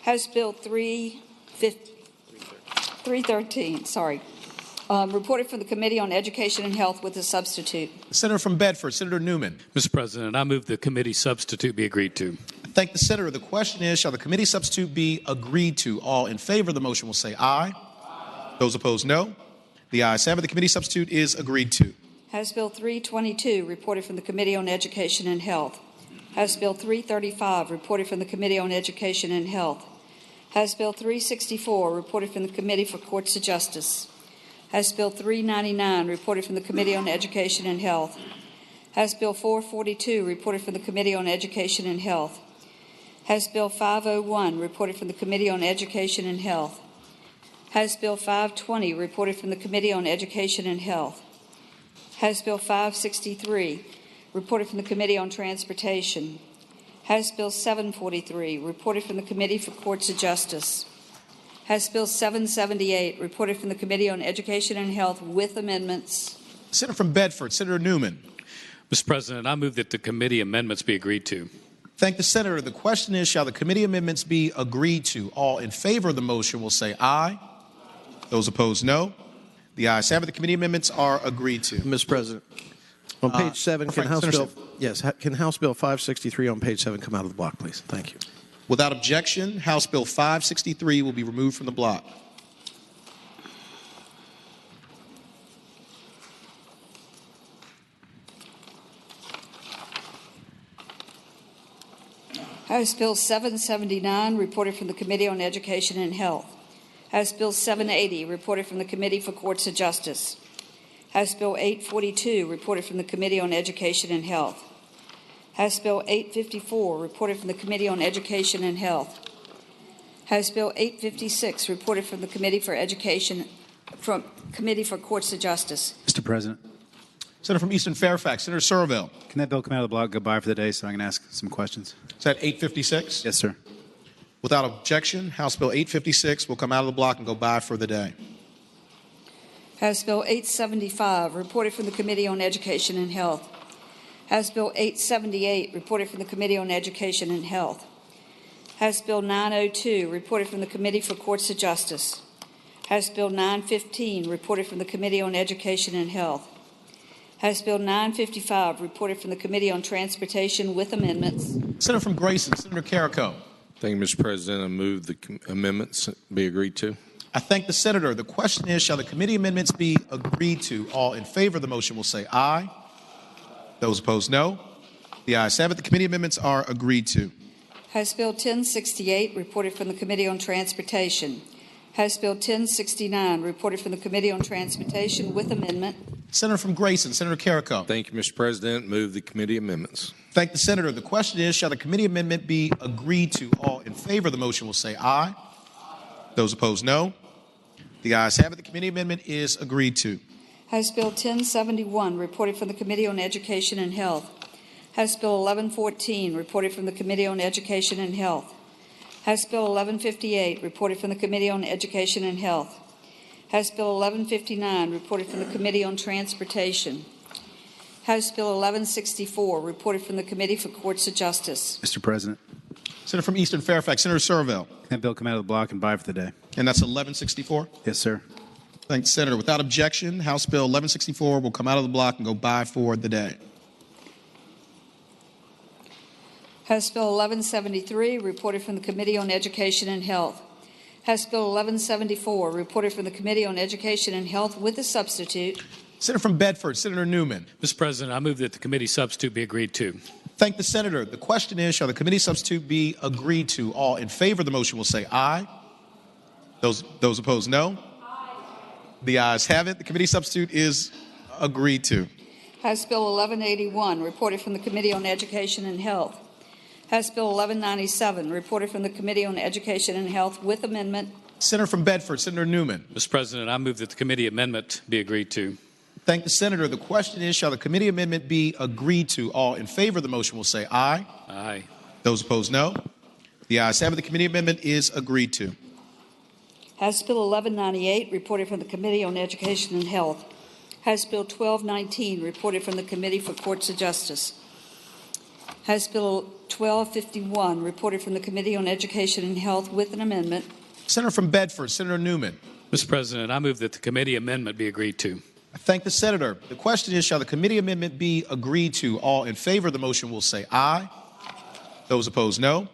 House Bill 313, reported from the Committee on Education and Health with a substitute. The senator from Bedford, Senator Newman. Mr. President, I move the committee substitute be agreed to. Thank the senator. The question is, shall the committee substitute be agreed to? All in favor of the motion will say aye. Those opposed, no. The ayes have it. The committee substitute is agreed to. House Bill 322, reported from the Committee on Education and Health. House Bill 335, reported from the Committee on Education and Health. House Bill 364, reported from the Committee for Courts of Justice. House Bill 399, reported from the Committee on Education and Health. House Bill 442, reported from the Committee on Education and Health. House Bill 501, reported from the Committee on Education and Health. House Bill 520, reported from the Committee on Education and Health. House Bill 563, reported from the Committee on Transportation. House Bill 743, reported from the Committee for Courts of Justice. House Bill 778, reported from the Committee on Education and Health with amendments. Senator from Bedford, Senator Newman. Mr. President, I move that the committee amendments be agreed to. Thank the senator. The question is, shall the committee amendments be agreed to? All in favor of the motion will say aye. Those opposed, no. The ayes have it. The committee amendments are agreed to. Mr. President, on page 7, can House Bill 563 on page 7 come out of the block, please? Thank you. Without objection, House Bill 563 will be removed from the block. House Bill 779, reported from the Committee on Education and Health. House Bill 780, reported from the Committee for Courts of Justice. House Bill 842, reported from the Committee on Education and Health. House Bill 854, reported from the Committee on Education and Health. House Bill 856, reported from the Committee for Courts of Justice. Mr. President. Senator from Eastern Fairfax, Senator Surville. Can that bill come out of the block, go by for the day so I can ask some questions? Is that 856? Yes, sir. Without objection, House Bill 856 will come out of the block and go by for the day. House Bill 875, reported from the Committee on Education and Health. House Bill 878, reported from the Committee on Education and Health. House Bill 902, reported from the Committee for Courts of Justice. House Bill 915, reported from the Committee on Education and Health. House Bill 955, reported from the Committee on Transportation with amendments. Senator from Grayson, Senator Carrico. Thank you, Mr. President. I move the amendments be agreed to. I thank the senator. The question is, shall the committee amendments be agreed to? All in favor of the motion will say aye. Those opposed, no. The ayes have it. The committee amendments are agreed to. House Bill 1068, reported from the Committee on Transportation. House Bill 1069, reported from the Committee on Transportation with amendment. Senator from Grayson, Senator Carrico. Thank you, Mr. President. Move the committee amendments. Thank the senator. The question is, shall the committee amendment be agreed to? All in favor of the motion will say aye. Those opposed, no. The ayes have it. The committee amendment is agreed to. House Bill 1071, reported from the Committee on Education and Health. House Bill 1114, reported from the Committee on Education and Health. House Bill 1158, reported from the Committee on Education and Health. House Bill 1159, reported from the Committee on Transportation. House Bill 1164, reported from the Committee for Courts of Justice. Mr. President. Senator from Eastern Fairfax, Senator Surville. Can that bill come out of the block and by for the day? And that's 1164? Yes, sir. Thanks, Senator. Without objection, House Bill 1164 will come out of the block and go by for the day. House Bill 1173, reported from the Committee on Education and Health. House Bill 1174, reported from the Committee on Education and Health with a substitute. Senator from Bedford, Senator Newman. Mr. President, I move that the committee substitute be agreed to. Thank the senator. The question is, shall the committee substitute be agreed to? All in favor of the motion will say aye. Those opposed, no. The ayes have it. The committee substitute is agreed to. House Bill 1181, reported from the Committee on Education and Health. House Bill 1197, reported from the Committee on Education and Health with amendment. Senator from Bedford, Senator Newman. Mr. President, I move that the committee amendment be agreed to. Thank the senator. The question is, shall the committee amendment be agreed to? All in favor of the motion will say aye. Aye. Those opposed, no. The ayes have it. The committee amendment is agreed to. House Bill 1198, reported from the Committee on Education and Health. House Bill 1219, reported from the Committee for Courts of Justice. House Bill 1251, reported from the Committee on Education and Health with an amendment. Senator from Bedford, Senator Newman. Mr. President, I move that the committee amendment be agreed to. I thank the senator. The question is, shall the committee amendment be agreed to? All in favor of the motion will say aye. Those opposed, no.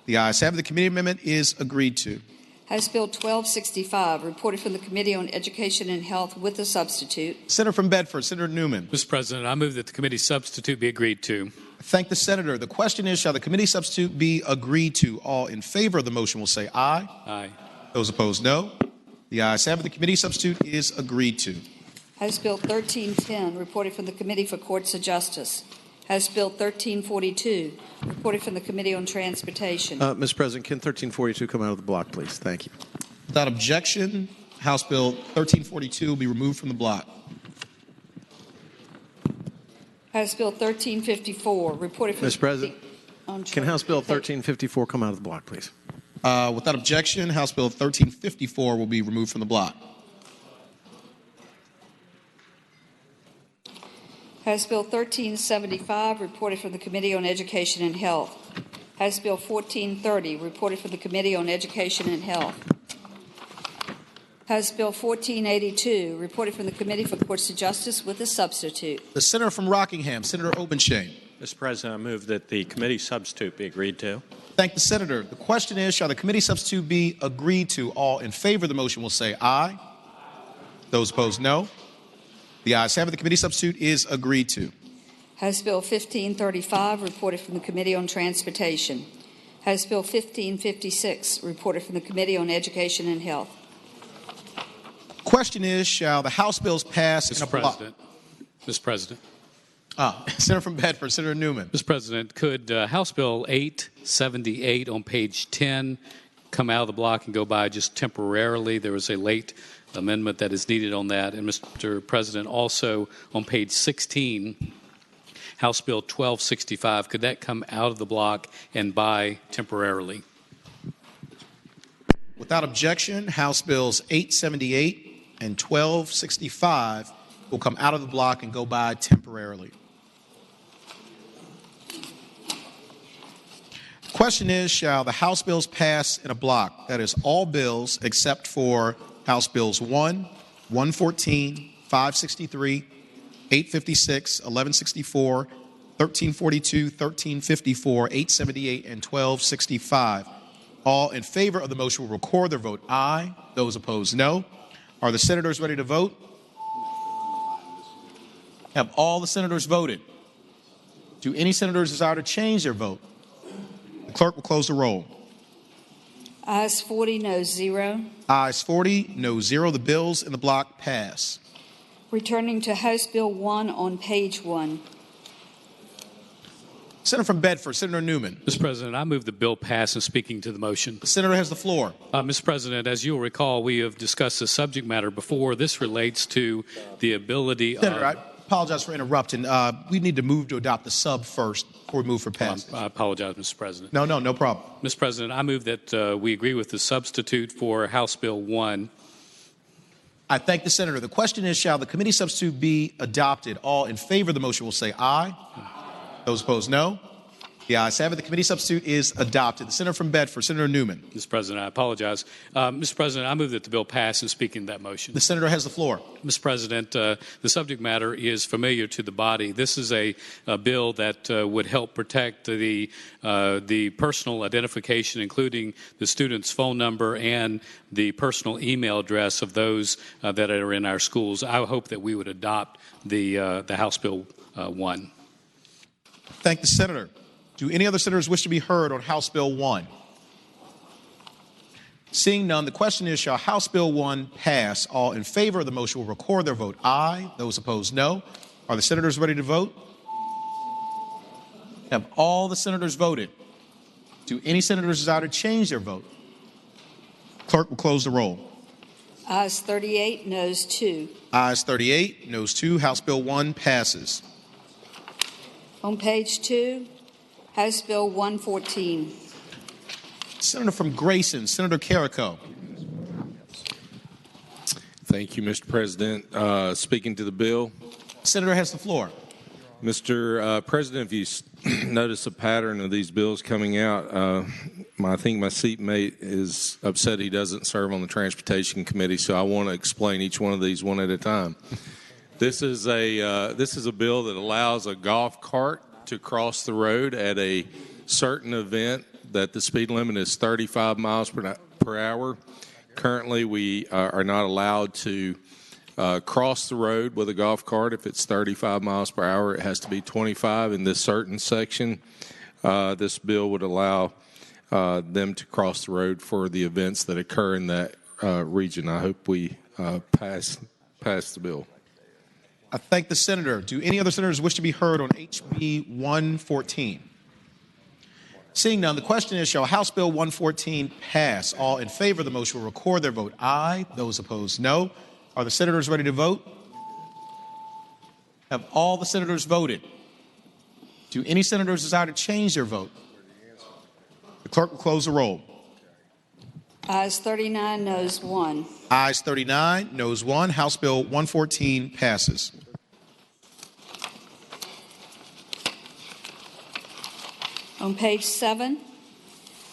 The ayes have it. The committee amendment is agreed to. House Bill 1265, reported from the Committee on Education and Health with a substitute. Senator from Bedford, Senator Newman. Mr. President, I move that the committee substitute be agreed to. I thank the senator. The question is, shall the committee substitute be agreed to? All in favor of the motion will say aye. Aye. Those opposed, no. The ayes have it. The committee substitute is agreed to. House Bill 1310, reported from the Committee for Courts of Justice. House Bill 1342, reported from the Committee on Transportation. Mr. President, can 1342 come out of the block, please? Thank you. Without objection, House Bill 1342 will be removed from the block. House Bill 1354, reported from Mr. President, can House Bill 1354 come out of the block, please? Without objection, House Bill 1354 will be removed from the block. House Bill 1375, reported from the Committee on Education and Health. House Bill 1430, reported from the Committee on Education and Health. House Bill 1482, reported from the Committee for Courts of Justice with a substitute. The senator from Rockingham, Senator Obenshain. Mr. President, I move that the committee substitute be agreed to. Thank the senator. The question is, shall the committee substitute be agreed to? All in favor of the motion will say aye. Those opposed, no. The ayes have it. The committee substitute is agreed to. House Bill 1535, reported from the Committee on Transportation. House Bill 1556, reported from the Committee on Education and Health. Question is, shall the House bills pass in a block? Mr. President. Senator from Bedford, Senator Newman. Mr. President, could House Bill 878 on page 10 come out of the block and go by just temporarily? There was a late amendment that is needed on that. And Mr. President, also on page 16, House Bill 1265, could that come out of the block and by temporarily? Without objection, House Bills 878 and 1265 will come out of the block and go by temporarily. Question is, shall the House bills pass in a block? That is, all bills except for House Bills 1, 114, 563, 856, 1164, 1342, 1354, 878, and 1265. All in favor of the motion will record their vote aye. Those opposed, no. Are the senators ready to vote? Have all the senators voted? Do any senators desire to change their vote? The clerk will close the roll. Ayes 40, no 0. Ayes 40, no 0. The bills in the block pass. Returning to House Bill 1 on page 1. Senator from Bedford, Senator Newman. Mr. President, I move the bill pass and speaking to the motion. The senator has the floor. Mr. President, as you'll recall, we have discussed the subject matter before. This relates to the ability Senator, of... I apologize for interrupting. We need to move to adopt the sub first before we move for passage. I apologize, Mr. President. No problem. Mr. President, I move that we agree with the substitute for House Bill 1. I thank the senator. The question is, shall the committee substitute be adopted? All in favor of the motion will say aye. Those opposed, no. The ayes have it. The committee substitute is adopted. The senator from Bedford, Senator Newman. Mr. President, I apologize. Mr. President, I move that the bill pass and speaking to that motion. The senator has the floor. Mr. President, the subject matter is familiar to the body. This is a bill that would help protect the personal identification, including the student's phone number and the personal email address of those that are in our schools. I hope that we would adopt the House Bill 1. Thank the senator. Do any other senators wish to be heard on House Bill 1? Seeing none, the question is, shall House Bill 1 pass? All in favor of the motion will record their vote aye. Those opposed, no. Are the senators ready to vote? Have all the senators voted? Do any senators desire to change their vote? Clerk will close the roll. Ayes 38, noes 2. Ayes 38, noes 2. House Bill 1 passes. On page 2, House Bill 114. Senator from Grayson, Senator Carrico. Thank you, Mr. President. Speaking to the bill. Senator has the floor. Mr. President, if you notice a pattern of these bills coming out, I think my seatmate is upset he doesn't serve on the Transportation Committee, so I want to explain each one of these one at a time. This is a bill that allows a golf cart to cross the road at a certain event that the speed limit is 35 miles per hour. Currently, we are not allowed to cross the road with a golf cart if it's 35 miles per hour. It has to be 25 in this certain section. This bill would allow them to cross the road for the events that occur in that region. I hope we pass the bill. I thank the senator. Do any other senators wish to be heard on HB 114? Seeing none, the question is, shall House Bill 114 pass? All in favor of the motion will record their vote aye. Those opposed, no. Are the senators ready to vote? Have all the senators voted? Do any senators desire to change their vote? The clerk will close the roll. Ayes 39, noes 1. Ayes 39, noes 1. House Bill 114 passes. On page 7,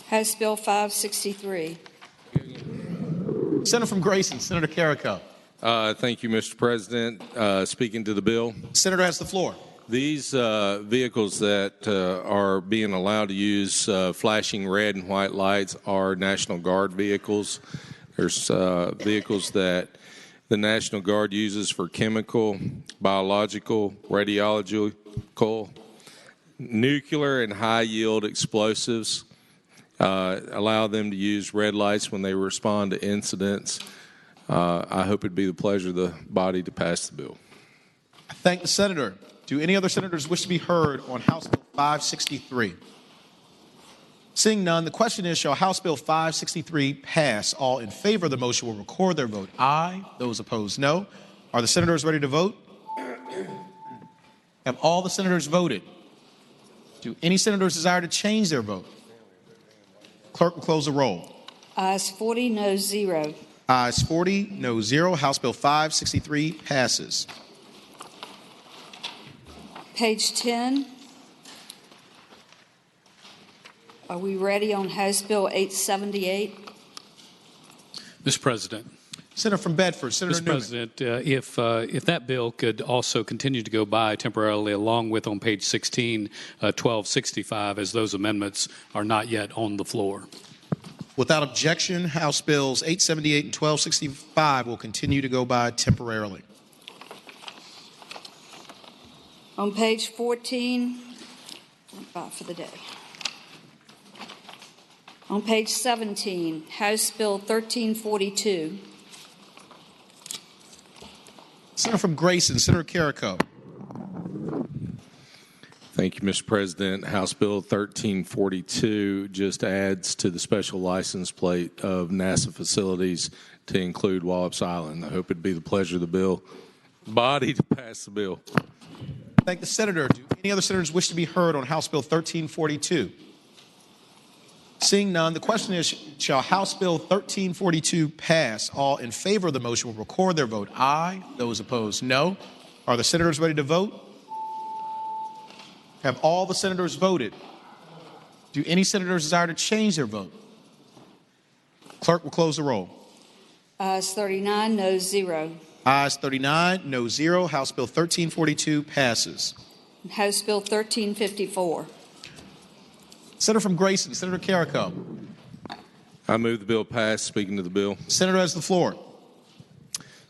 House Bill 563. Senator from Grayson, Senator Carrico. Thank you, Mr. President. Speaking to the bill. Senator has the floor. These vehicles that are being allowed to use flashing red and white lights are National Guard vehicles. There's vehicles that the National Guard uses for chemical, biological, radiological, nuclear, and high-yield explosives. Allow them to use red lights when they respond to incidents. I hope it'd be the pleasure of the body to pass the bill. I thank the senator. Do any other senators wish to be heard on House Bill 563? Seeing none, the question is, shall House Bill 563 pass? All in favor of the motion will record their vote aye. Those opposed, no. Are the senators ready to vote? Have all the senators voted? Do any senators desire to change their vote? Clerk will close the roll. Ayes 40, no 0. Ayes 40, no 0. House Bill 563 passes. Page 10. Are we ready on House Bill 878? Mr. President. Senator from Bedford, Senator Mr. Newman. President, if that bill could also continue to go by temporarily, along with on page 16, 1265, as those amendments are not yet on the floor. Without objection, House Bills 878 and 1265 will continue to go by temporarily. On page 14, for the day. On page 17, House Bill 1342. Senator from Grayson, Senator Carrico. Thank you, Mr. President. House Bill 1342 just adds to the special license plate of NASA facilities to include Wallops Island. I hope it'd be the pleasure of the body to pass the bill. Thank the senator. Do any other senators wish to be heard on House Bill 1342? Seeing none, the question is, shall House Bill 1342 pass? All in favor of the motion will record their vote aye. Those opposed, no. Are the senators ready to vote? Have all the senators voted? Do any senators desire to change their vote? Clerk will close the roll. Ayes 39, no 0. Ayes 39, no 0. House Bill 1342 passes. House Bill 1354. Senator from Grayson, Senator Carrico. I move the bill pass. Speaking to the bill. Senator has the floor.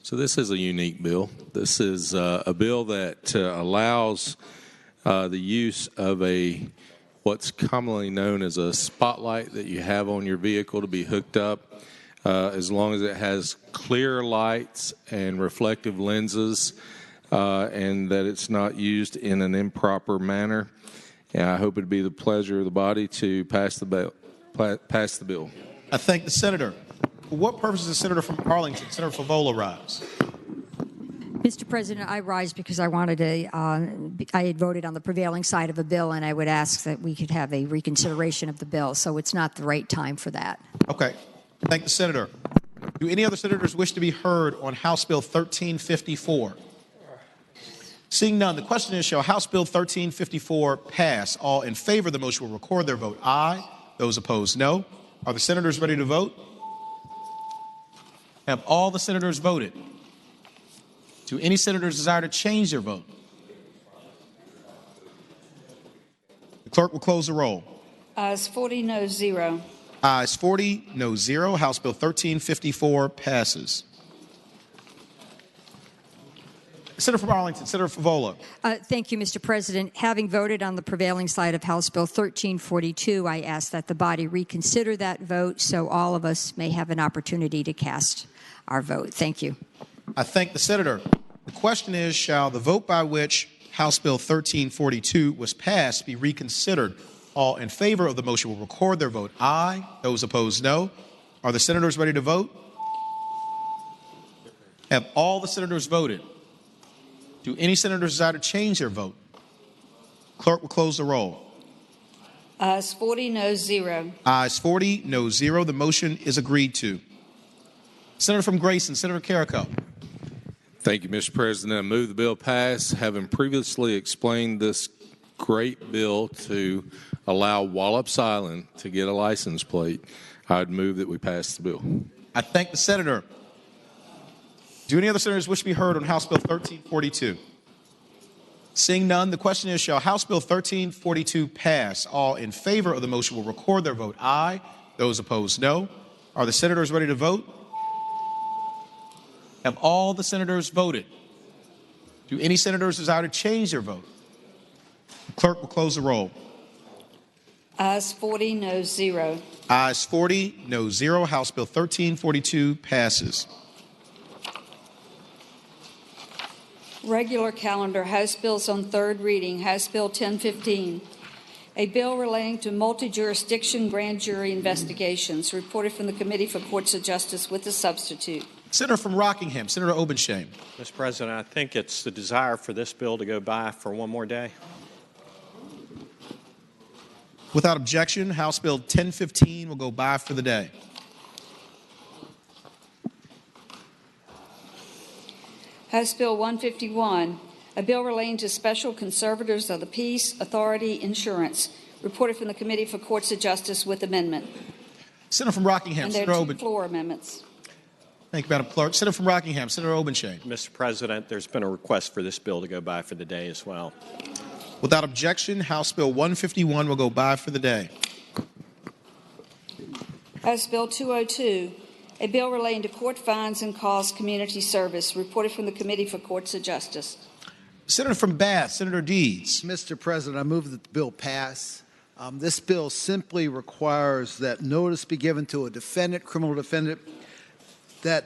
So this is a unique bill. This is a bill that allows the use of what's commonly known as a spotlight that you have on your vehicle to be hooked up as long as it has clear lights and reflective lenses and that it's not used in an improper manner. And I hope it'd be the pleasure of the body to pass the bill. I thank the senator. For what purpose does the senator from Arlington, Senator Favola, rise? Mr. President, I rise because I wanted to. I had voted on the prevailing side of a bill, and I would ask that we could have a reconsideration of the bill. So it's not the right time for that. Okay. Thank the senator. Do any other senators wish to be heard on House Bill 1354? Seeing none, the question is, shall House Bill 1354 pass? All in favor of the motion will record their vote aye. Those opposed, no. Are the senators ready to vote? Have all the senators voted? Do any senators desire to change their vote? The clerk will close the roll. Ayes 40, no 0. Ayes 40, no 0. House Bill 1354 passes. Senator from Arlington, Senator Favola. Thank you, Mr. President. Having voted on the prevailing side of House Bill 1342, I ask that the body reconsider that vote so all of us may have an opportunity to cast our vote. Thank you. I thank the senator. The question is, shall the vote by which House Bill 1342 was passed be reconsidered? All in favor of the motion will record their vote aye. Those opposed, no. Are the senators ready to vote? Have all the senators voted? Do any senators desire to change their vote? Clerk will close the roll. Ayes 40, no 0. Ayes 40, no 0. The motion is agreed to. Senator from Grayson, Senator Carrico. Thank you, Mr. President. I move the bill pass. Having previously explained this great bill to allow Wallops Island to get a license plate, I'd move that we pass the bill. I thank the senator. Do any other senators wish to be heard on House Bill 1342? Seeing none, the question is, shall House Bill 1342 pass? All in favor of the motion will record their vote aye. Those opposed, no. Are the senators ready to vote? Have all the senators voted? Do any senators desire to change their vote? The clerk will close the roll. Ayes 40, no 0. Ayes 40, no 0. House Bill 1342 passes. Regular calendar, House bills on third reading. House Bill 1015, a bill relating to multi-jurisdiction grand jury investigations, reported from the Committee for Courts of Justice with a substitute. Senator from Rockingham, Senator Obenshain. Mr. President, I think it's the desire for this bill to go by for one more day. Without objection, House Bill 1015 will go by for the day. House Bill 151, a bill relating to special conservators of the peace, authority, insurance, reported from the Committee for Courts of Justice with amendment. Senator from Rockingham, And there Senator are two Obenshain. floor amendments. Thank you, Madam Clerk. Senator from Rockingham, Senator Obenshain. Mr. President, there's been a request for this bill to go by for the day as well. Without objection, House Bill 151 will go by for the day. House Bill 202, a bill relating to court fines and costs community service, reported from the Committee for Courts of Justice. Senator from Bath, Senator Deeds. Mr. President, I move that the bill pass. This bill simply requires that notice be given to a defendant, criminal defendant, to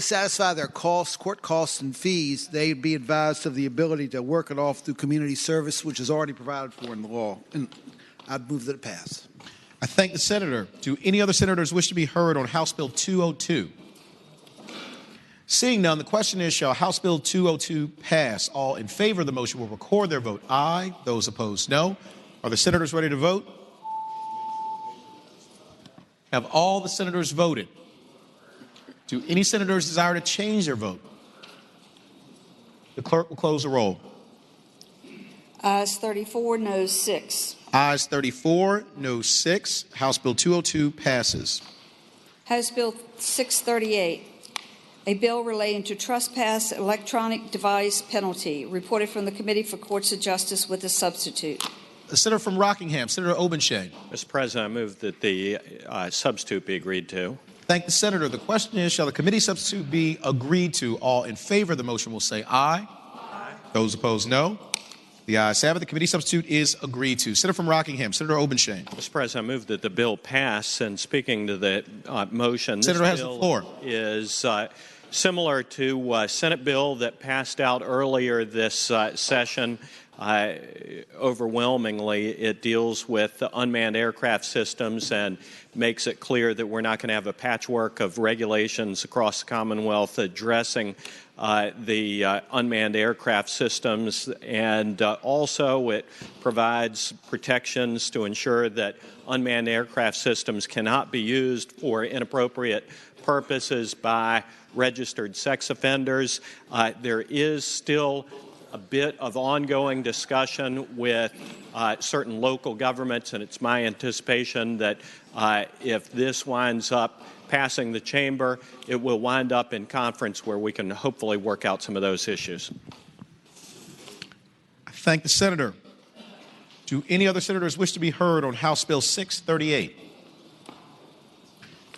satisfy their costs, court costs and fees, they'd be advised of the ability to work it off through community service, which is already provided for in the law. And I'd move that it pass. I thank the senator. Do any other senators wish to be heard on House Bill 202? Seeing none, the question is, shall House Bill 202 pass? All in favor of the motion will record their vote aye. Those opposed, no. Are the senators ready to vote? Have all the senators voted? Do any senators desire to change their vote? The clerk will close the roll. Ayes 34, noes 6. Ayes 34, noes 6. House Bill 202 passes. House Bill 638, a bill relating to trespass electronic device penalty, reported from the Committee for Courts of Justice with a substitute. The senator from Rockingham, Senator Obenshain. Mr. President, I move that the substitute be agreed to. Thank the senator. The question is, shall the committee substitute be agreed to? All in favor of the motion will say aye. Aye. Those opposed, no. The ayes have it. The committee substitute is agreed to. Senator from Rockingham, Senator Obenshain. Mr. President, I move that the bill pass. And speaking to the motion, Senator this has the bill floor. Is similar to a Senate bill that passed out earlier this session. Overwhelmingly, it deals with unmanned aircraft systems and makes it clear that we're not going to have a patchwork of regulations across the Commonwealth addressing the unmanned aircraft systems. And also it provides protections to ensure that unmanned aircraft systems cannot be used for inappropriate purposes by registered sex offenders. There is still a bit of ongoing discussion with certain local governments, and it's my anticipation that if this winds up passing the chamber, it will wind up in conference where we can hopefully work out some of those issues. I thank the senator. Do any other senators wish to be heard on House Bill 638?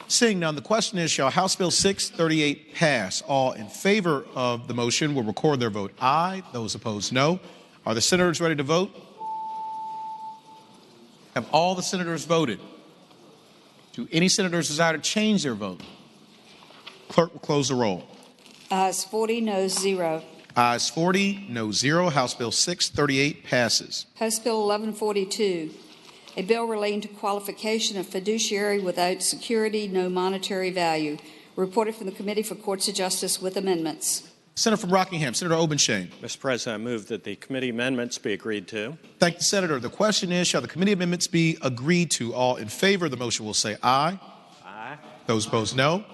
Seeing none, the question is, shall House Bill 638 pass? All in favor of the motion will record their vote aye. Those opposed, no. Are the senators ready to vote? Have all the senators voted? Do any senators desire to change their vote? Clerk will close the roll. Ayes 40, noes 0. Ayes 40, no 0. House Bill 638 passes. House Bill 1142, a bill relating to qualification of fiduciary without security, no monetary value, reported from the Committee for Courts of Justice with amendments. Senator from Rockingham, Senator Obenshain. Mr. President, I move that the committee amendments be agreed to. Thank the senator. The question is, shall the committee amendments be agreed to? All in favor of the motion will say aye. Aye. Those opposed, no.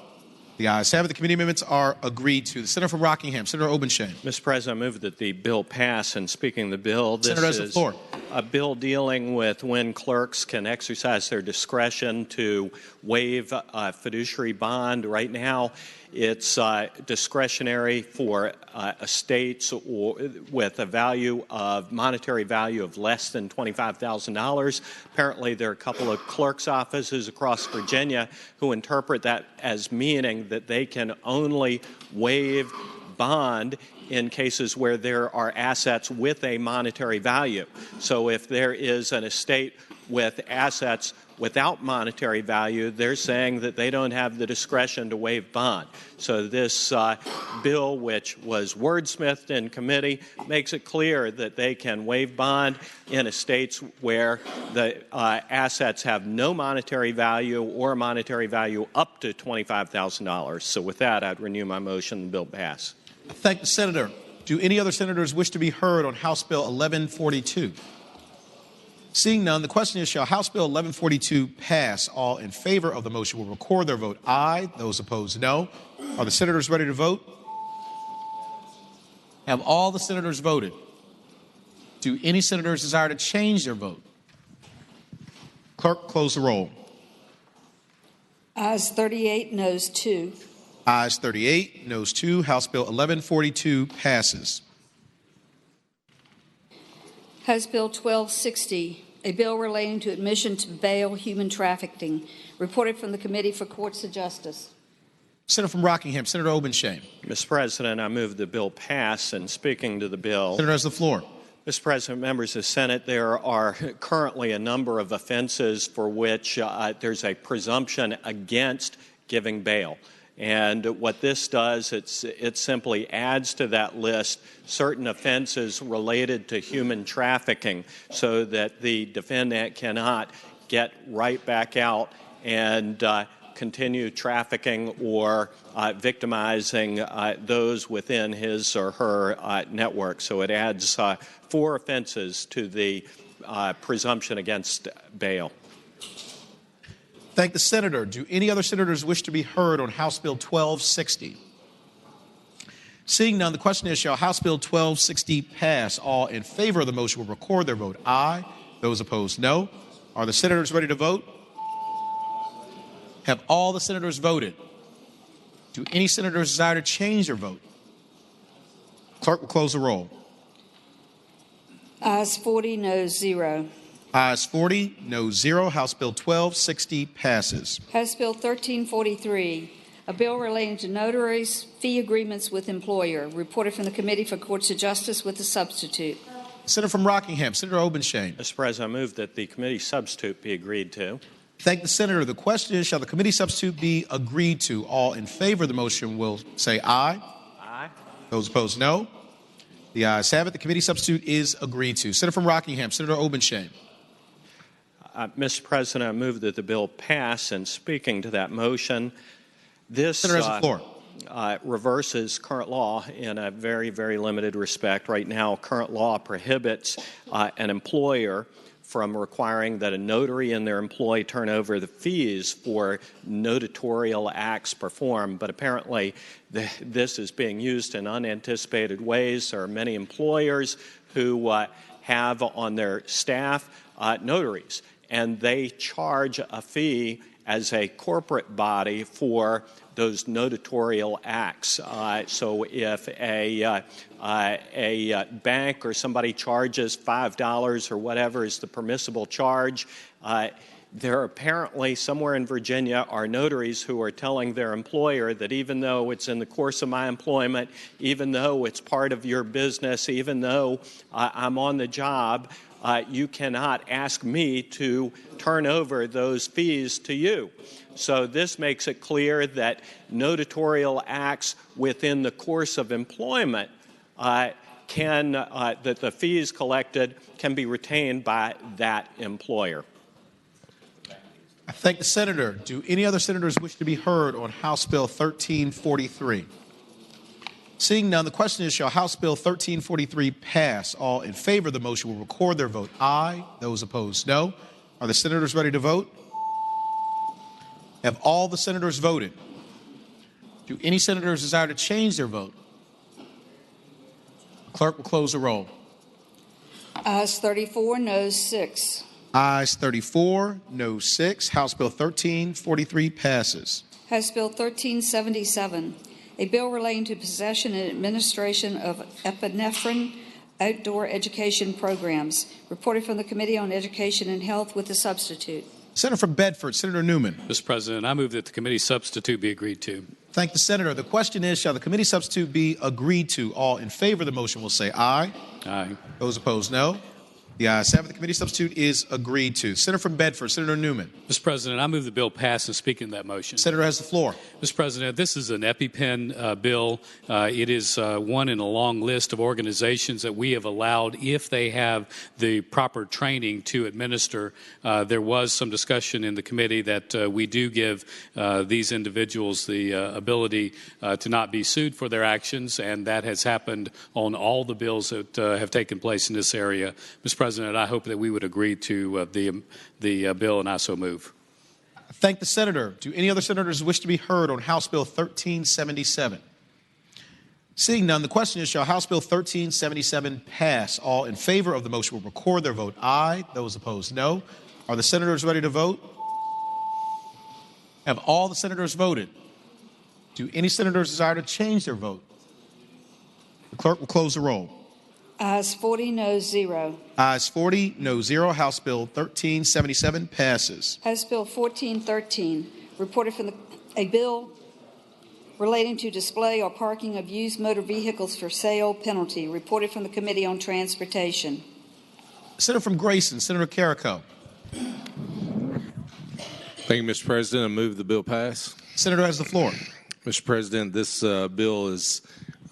The ayes have it. The committee amendments are agreed to. The senator from Rockingham, Senator Obenshain. Mr. President, I move that the bill pass. And speaking of the bill, this Senator has the is floor. A bill dealing with when clerks can exercise their discretion to waive a fiduciary bond. Right now, it's discretionary for estates with a value of monetary value of less than $25,000. Apparently, there are a couple of clerks' offices across Virginia who interpret that as meaning that they can only waive bond in cases where there are assets with a monetary value. So if there is an estate with assets without monetary value, they're saying that they don't have the discretion to waive bond. So this bill, which was wordsmithed in committee, makes it clear that they can waive bond in estates where the assets have no monetary value or monetary value up to $25,000. So with that, I'd renew my motion. The bill pass. I thank the senator. Do any other senators wish to be heard on House Bill 1142? Seeing none, the question is, shall House Bill 1142 pass? All in favor of the motion will record their vote aye. Those opposed, no. Are the senators ready to vote? Have all the senators voted? Do any senators desire to change their vote? Clerk, close the roll. Ayes 38, noes 2. Ayes 38, noes 2. House Bill 1142 passes. House Bill 1260, a bill relating to admission to bail human trafficking, reported from the Committee for Courts of Justice. Senator from Rockingham, Senator Obenshain. Mr. President, I move the bill pass. And speaking to the bill, Senator has the floor. Mr. President, members of the Senate, there are currently a number of offenses for which there's a presumption against giving bail. And what this does, it simply adds to that list certain offenses related to human trafficking so that the defendant cannot get right back out and continue trafficking or victimizing those within his or her network. So it adds 4 offenses to the presumption against bail. Thank the senator. Do any other senators wish to be heard on House Bill 1260? Seeing none, the question is, shall House Bill 1260 pass? All in favor of the motion will record their vote aye. Those opposed, no. Are the senators ready to vote? Have all the senators voted? Do any senators desire to change their vote? Clerk will close the roll. Ayes 40, noes 0. Ayes 40, noes 0. House Bill 1260 passes. House Bill 1343, a bill relating to notaries' fee agreements with employer, reported from the Committee for Courts of Justice with a substitute. Senator from Rockingham, Senator Obenshain. Mr. President, I move that the committee substitute be agreed to. Thank the senator. The question is, shall the committee substitute be agreed to? All in favor of the motion will say aye. Aye. Those opposed, no. The ayes have it. The committee substitute is agreed to. Senator from Rockingham, Senator Obenshain. Mr. President, I move that the bill pass. And speaking to that motion, this Senator has the floor. Reverses current law in a very, very limited respect. Right now, current law prohibits an employer from requiring that a notary and their employee turn over the fees for notatorial acts performed. But apparently, this is being used in unanticipated ways. There are many employers who have on their staff notaries, and they charge a fee as a corporate body for those notatorial acts. So if a bank or somebody charges $5 or whatever is the permissible charge, there apparently somewhere in Virginia are notaries who are telling their employer that even though it's in the course of my employment, even though it's part of your business, even though I'm on the job, you cannot ask me to turn over those fees to you. So this makes it clear that notatorial acts within the course of employment that the fees collected can be retained by that employer. I thank the senator. Do any other senators wish to be heard on House Bill 1343? Seeing none, the question is, shall House Bill 1343 pass? All in favor of the motion will record their vote aye. Those opposed, no. Are the senators ready to vote? Have all the senators voted? Do any senators desire to change their vote? Clerk will close the roll. Ayes 34, noes 6. Ayes 34, noes 6. House Bill 1343 passes. House Bill 1377, a bill relating to possession and administration of epinephrine outdoor education programs, reported from the Committee on Education and Health with a substitute. Senator from Bedford, Senator Newman. Mr. President, I move that the committee substitute be agreed to. Thank the senator. The question is, shall the committee substitute be agreed to? All in favor of the motion will say aye. Aye. Those opposed, no. The ayes have it. The committee substitute is agreed to. Senator from Bedford, Senator Newman. Mr. President, I move the bill pass and speaking to that motion. Senator has the floor. Mr. President, this is an EpiPen bill. It is one in a long list of organizations that we have allowed, if they have the proper training to administer. There was some discussion in the committee that we do give these individuals the ability to not be sued for their actions, and that has happened on all the bills that have taken place in this area. Mr. President, I hope that we would agree to the bill, and I so move. I thank the senator. Do any other senators wish to be heard on House Bill 1377? Seeing none, the question is, shall House Bill 1377 pass? All in favor of the motion will record their vote aye. Those opposed, no. Are the senators ready to vote? Have all the senators voted? Do any senators desire to change their vote? The clerk will close the roll. Ayes 40, noes 0. Ayes 40, no 0. House Bill 1377 passes. House Bill 1413, reported from a bill relating to display or parking of used motor vehicles for sale penalty, reported from the Committee on Transportation. Senator from Grayson, Senator Carrico. Thank you, Mr. President. I move the bill pass. Senator has the floor. Mr. President, this bill is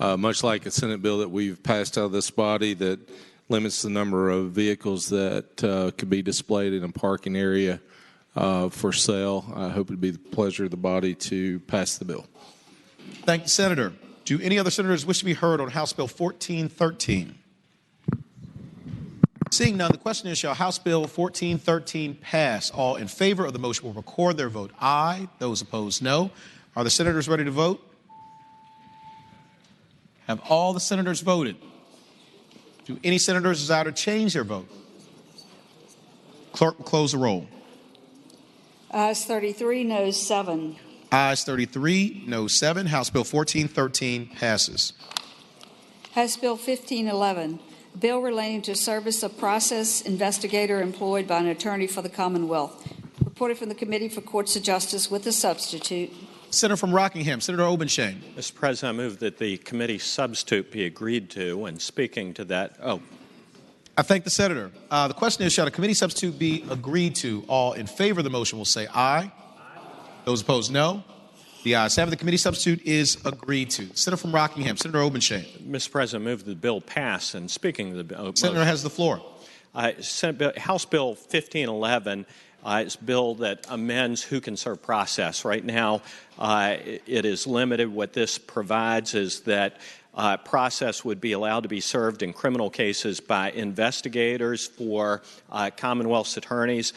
much like a Senate bill that we've passed out of this body that limits the number of vehicles that could be displayed in a parking area for sale. I hope it would be the pleasure of the body to pass the bill. Thank the senator. Do any other senators wish to be heard on House Bill 1413? Seeing none, the question is, shall House Bill 1413 pass? All in favor of the motion will record their vote aye. Those opposed, no. Are the senators ready to vote? Have all the senators voted? Do any senators desire to change their vote? Clerk will close the roll. Ayes 33, noes 7. Ayes 33, no 7. House Bill 1413 passes. House Bill 1511, a bill relating to service of process investigator employed by an attorney for the Commonwealth, reported from the Committee for Courts of Justice with a substitute. Senator from Rockingham, Senator Obenshain. Mr. President, I move that the committee substitute be agreed to, and speaking to that, I thank the senator. The question is, shall the committee substitute be agreed to? All in favor of the motion will say aye. Those opposed, no. The ayes have it. The committee substitute is agreed to. Senator from Rockingham, Senator Obenshain. Mr. President, I move that the bill pass, and speaking to the bill. Senator has the floor. House Bill 1511 is a bill that amends who can serve process. Right now, it is limited. What this provides is that process would be allowed to be served in criminal cases by investigators for Commonwealth's attorneys.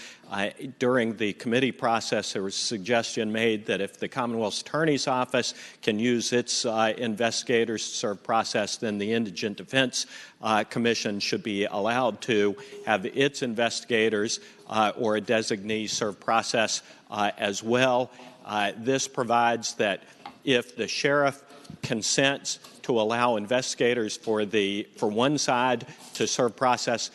During the committee process, there was a suggestion made that if the Commonwealth's Attorney's Office can use its investigators to serve process, then the Indigent Defense Commission should be allowed to have its investigators or a designee serve process as well. This provides that if the sheriff consents to allow investigators for one side to serve process,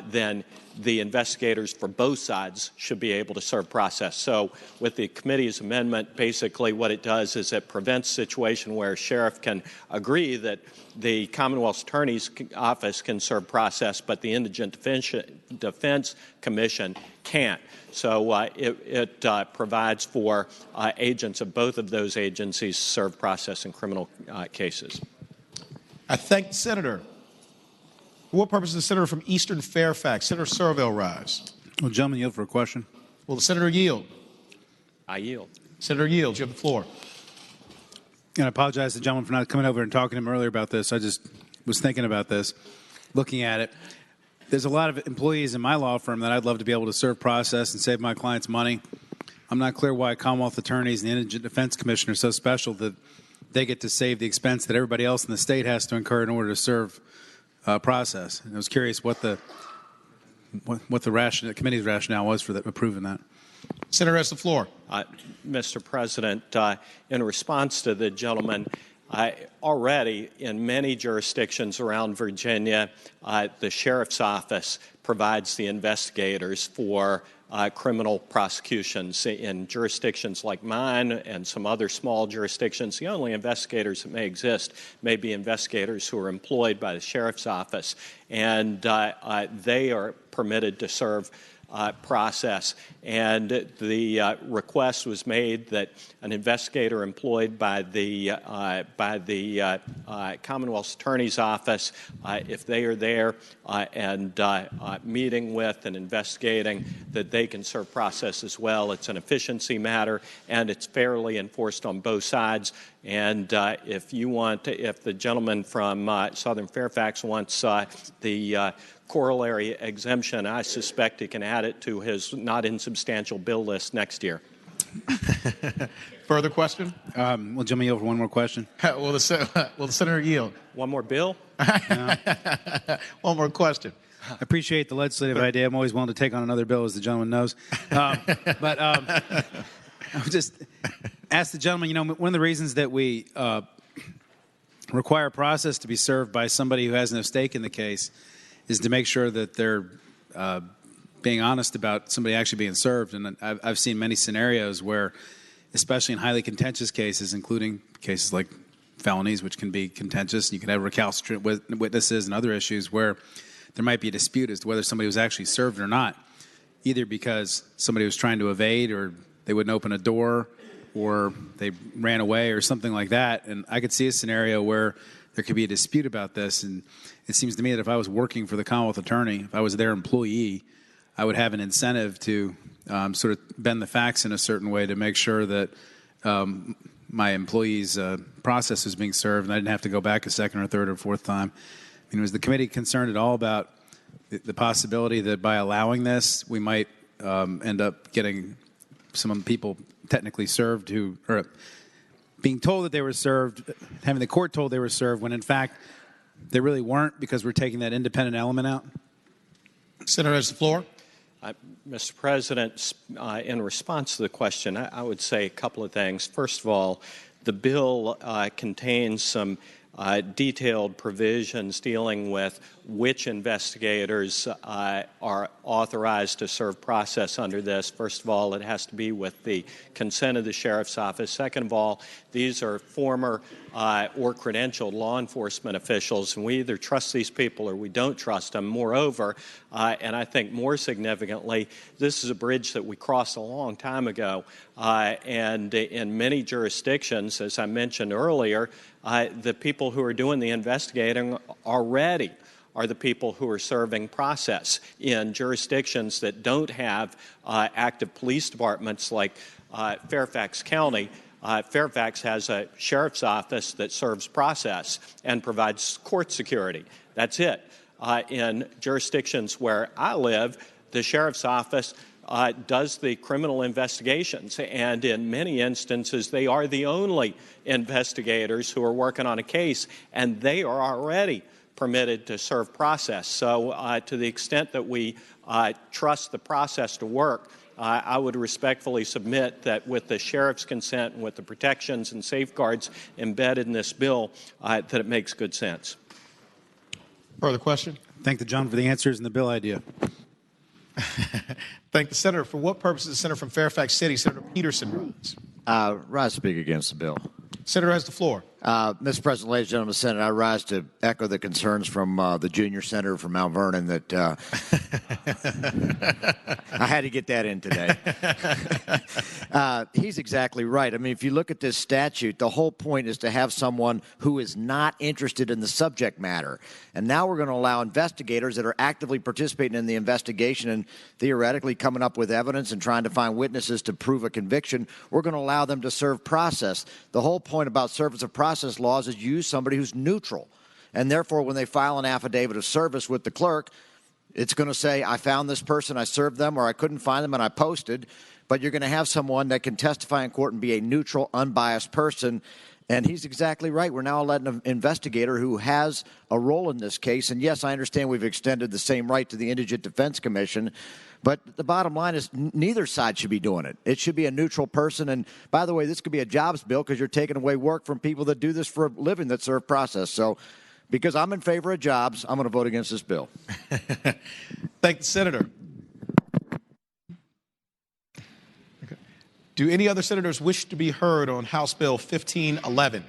then the investigators for both sides should be able to serve process. So with the committee's amendment, basically what it does is it prevents a situation where a sheriff can agree that the Commonwealth's Attorney's Office can serve process, but the Indigent Defense Commission can't. So it provides for agents of both of those agencies to serve process in criminal cases. I thank the senator. For what purpose does the senator from Eastern Fairfax, Senator Surville, rise? Will the gentleman yield for a question? Will the senator yield? I yield. Senator yields. You have the floor. And I apologize to the gentleman for not coming over and talking to him earlier about this. I just was thinking about this, looking at it. There's a lot of employees in my law firm that I'd love to be able to serve process and save my clients money. I'm not clear why Commonwealth attorneys and the Indigent Defense Commission are so special that they get to save the expense that everybody else in the state has to incur in order to serve process. And I was curious what the committee's rationale was for approving that. Senator has the floor. Mr. President, in response to the gentleman, Already, in many jurisdictions around Virginia, the sheriff's office provides the investigators for criminal prosecutions. In jurisdictions like mine and some other small jurisdictions, the only investigators that may exist may be investigators who are employed by the sheriff's office, and they are permitted to serve process. And the request was made that an investigator employed by the Commonwealth's Attorney's Office, if they are there and meeting with and investigating, that they can serve process as well. It's an efficiency matter, and it's fairly enforced on both sides. And if the gentleman from Southern Fairfax wants the corollary exemption, I suspect he can add it to his not insubstantial bill list next year. Further question? Will Jimmy yield for one more question? Will the senator yield? One more bill? No. One more question. I appreciate the legislative idea. I'm always willing to take on another bill, as the gentleman knows. But I would just ask the gentleman, one of the reasons that we require process to be served by somebody who has no stake in the case is to make sure that they're being honest about somebody actually being served. And I've seen many scenarios where, especially in highly contentious cases, including cases like felonies, which can be contentious, you can have recalcitrant witnesses and other issues where there might be a dispute as to whether somebody was actually served or not, either because somebody was trying to evade or they wouldn't open a door or they ran away or something like that. And I could see a scenario where there could be a dispute about this. And it seems to me that if I was working for the Commonwealth Attorney, if I was their employee, I would have an incentive to sort of bend the facts in a certain way to make sure that my employee's process was being served and I didn't have to go back a second or third or fourth time. Was the committee concerned at all about the possibility that by allowing this, we might end up getting some people technically served who are being told that they were served, having the court told they were served, when in fact they really weren't, because we're taking that independent element out? Senator has the floor. Mr. President, in response to the question, I would say a couple of things. First of all, the bill contains some detailed provisions dealing with which investigators are authorized to serve process under this. First of all, it has to be with the consent of the sheriff's office. Second of all, these are former or credentialed law enforcement officials, and we either trust these people or we don't trust them. Moreover, and I think more significantly, this is a bridge that we crossed a long time ago, and in many jurisdictions, as I mentioned earlier, the people who are doing the investigating already are the people who are serving process. In jurisdictions that don't have active police departments like Fairfax County, Fairfax has a sheriff's office that serves process and provides court security. That's it. In jurisdictions where I live, the sheriff's office does the criminal investigations, and in many instances they are the only investigators who are working on a case, and they are already permitted to serve process. So to the extent that we trust the process to work, I would respectfully submit that with the sheriff's consent and with the protections and safeguards embedded in this bill, that it makes good sense. Further question? Thank the gentleman for the answers and the bill idea. Thank the senator. For what purpose is the senator from Fairfax City, Senator Peterson, rise? Rise to speak against the bill. Senator has the floor. Mr. President, ladies and gentlemen of the Senate, I rise to echo the concerns from the junior senator from Mount Vernon that I had to get that in today. He's exactly right. I mean, if you look at this statute, the whole point is to have someone who is not interested in the subject matter. And now we're going to allow investigators that are actively participating in the investigation and theoretically coming up with evidence and trying to find witnesses to prove a conviction, we're going to allow them to serve process. The whole point about service of process laws is use somebody who's neutral. And therefore, when they file an affidavit of service with the clerk, it's going to say, I found this person, I served them, or I couldn't find them and I posted. But you're going to have someone that can testify in court and be a neutral, unbiased person. And he's exactly right. We're now letting an investigator who has a role in this case. And yes, I understand we've extended the same right to the Indigent Defense Commission. But the bottom line is neither side should be doing it. It should be a neutral person. And by the way, this could be a jobs bill because you're taking away work from people that do this for a living that serve process. So because I'm in favor of jobs, I'm going to vote against this bill. Thank the senator. Okay. Do any other senators wish to be heard on House Bill 1511?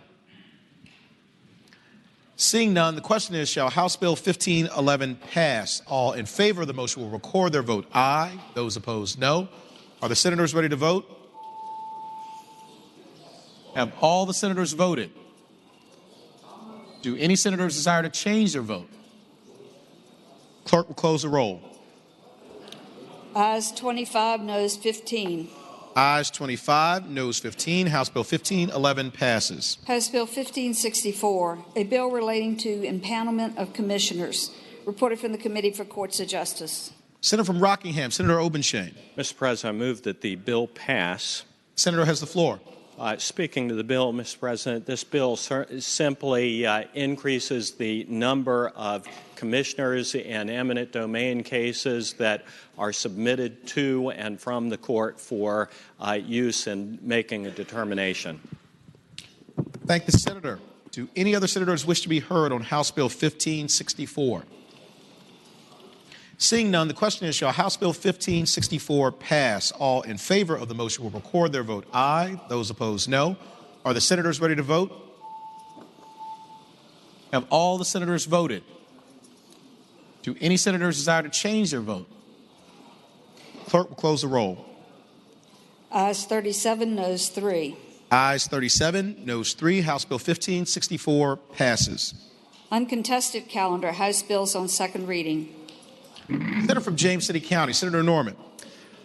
Seeing none, the question is, shall House Bill 1511 pass? All in favor of the motion will record their vote aye. Those opposed, no. Are the senators ready to vote? Have all the senators voted? Do any senators desire to change their vote? Clerk will close the roll. Ayes 25, noes 15. Ayes 25, noes 15. House Bill 1511 passes. House Bill 1564, a bill relating to impanelment of commissioners, reported from the Committee for Courts of Justice. Senator from Rockingham, Senator Obenshain. Mr. President, I move that the bill pass. Senator has the floor. Speaking to the bill, Mr. President, this bill simply increases the number of commissioners in eminent domain cases that are submitted to and from the court for use in making a determination. Thank the senator. Do any other senators wish to be heard on House Bill 1564? Seeing none, the question is, shall House Bill 1564 pass? All in favor of the motion will record their vote aye. Those opposed, no. Are the senators ready to vote? Have all the senators voted? Do any senators desire to change their vote? Clerk will close the roll. Ayes 37, noes 3. Ayes 37, noes 3. House Bill 1564 passes. Uncontested calendar, House bills on second reading. Senator from James City County, Senator Norman.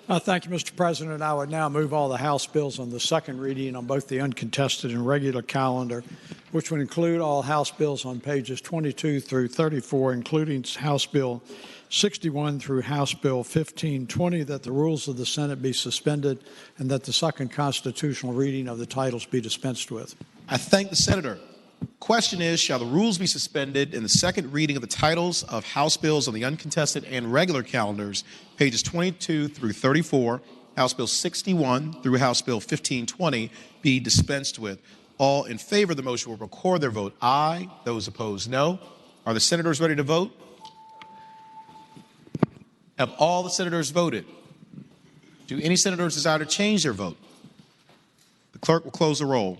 Thank you, Mr. President. I would now move all the House bills on the second reading on both the uncontested and regular calendar, which would include all House bills on pages 22 through 34, including House Bill 61 through House Bill 1520, that the rules of the Senate be suspended and that the second constitutional reading of the titles be dispensed with. I thank the senator. Question is, shall the rules be suspended in the second reading of the titles of House bills on the uncontested and regular calendars, pages 22 through 34, House Bill 61 through House Bill 1520, be dispensed with? All in favor of the motion will record their vote aye. Those opposed, no. Are the senators ready to vote? Have all the senators voted? Do any senators desire to change their vote? The clerk will close the roll.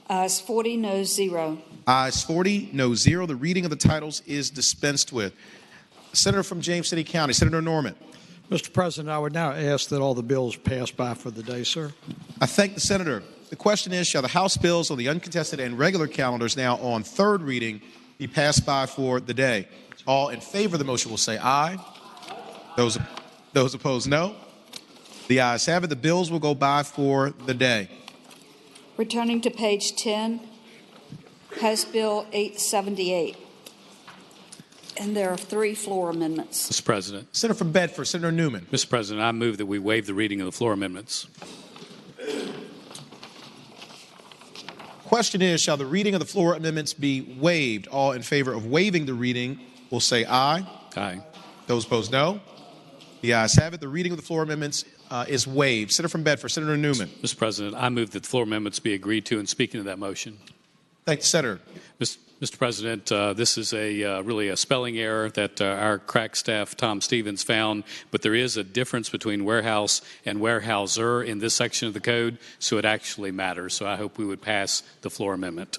Ayes 40, noes 0. Ayes 40, noes 0. The reading of the titles is dispensed with. Senator from James City County, Senator Norman. Mr. President, I would now ask that all the bills pass by for the day, sir. I thank the senator. The question is, shall the House bills on the uncontested and regular calendars now on third reading be passed by for the day? All in favor of the motion will say aye. Those opposed, no. The ayes have it. The bills will go by for the day. Returning to page 10, House Bill 878. And there are 3 floor amendments. Mr. President. Senator from Bedford, Senator Newman. Mr. President, I move that we waive the reading of the floor amendments. Question is, shall the reading of the floor amendments be waived? All in favor of waiving the reading will say aye. Aye. Those opposed, no. The ayes have it. The reading of the floor amendments is waived. Senator from Bedford, Senator Newman. Mr. President, I move that the floor amendments be agreed to, and speaking to that motion. Thank the senator. Mr. President, this is really a spelling error that our crack staff, Tom Stevens, found, but there is a difference between warehouse and warehouser in this section of the code, so it actually matters. So I hope we would pass the floor amendment.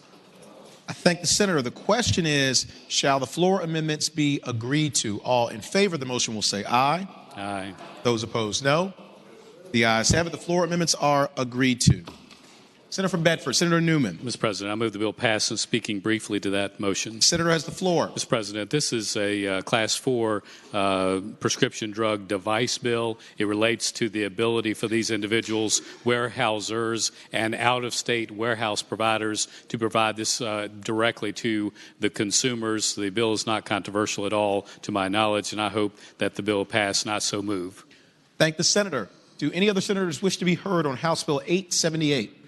I thank the senator. The question is, shall the floor amendments be agreed to? All in favor of the motion will say aye. Aye. Those opposed, no. The ayes have it. The floor amendments are agreed to. Senator from Bedford, Senator Newman. Mr. President, I move the bill pass, and speaking briefly to that motion. Senator has the floor. Mr. President, this is a Class 4 prescription drug device bill. It relates to the ability for these individuals, warehousers, and out-of-state warehouse providers to provide this directly to the consumers. The bill is not controversial at all, to my knowledge, and I hope that the bill pass, and I so move. Thank the senator. Do any other senators wish to be heard on House Bill 878?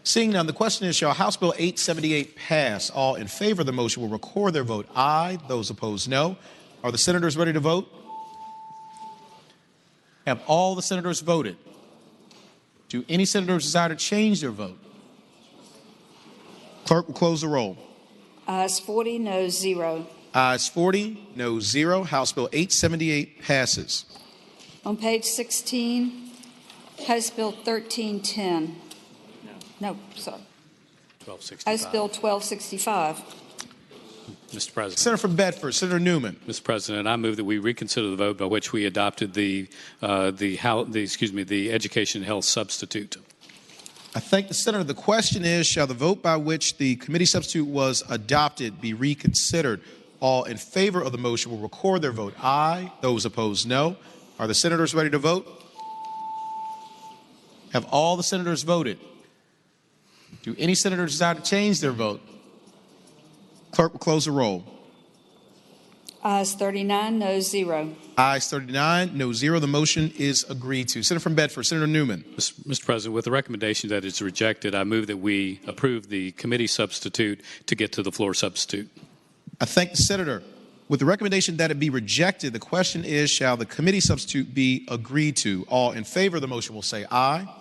Seeing none, the question is, shall House Bill 878 pass? All in favor of the motion will record their vote aye. Those opposed, no. Are the senators ready to vote? Have all the senators voted? Do any senators desire to change their vote? Clerk will close the roll. Ayes 40, noes 0. Ayes 40, noes 0. House Bill 878 passes. On page 16, House Bill 1310. No, sorry. 1265. House Bill 1265. Mr. President. Senator from Bedford, Senator Newman. Mr. President, I move that we reconsider the vote by which we adopted the education health substitute. I thank the senator. The question is, shall the vote by which the committee substitute was adopted be reconsidered? All in favor of the motion will record their vote aye. Those opposed, no. Are the senators ready to vote? Have all the senators voted? Do any senators desire to change their vote? Clerk will close the roll. Ayes 39, noes 0. Ayes 39, no 0. The motion is agreed to. Senator from Bedford, Senator Newman. Mr. President, with the recommendation that it's rejected, I move that we approve the committee substitute to get to the floor substitute. I thank the senator. With the recommendation that it be rejected, the question is, shall the committee substitute be agreed to? All in favor of the motion will say aye.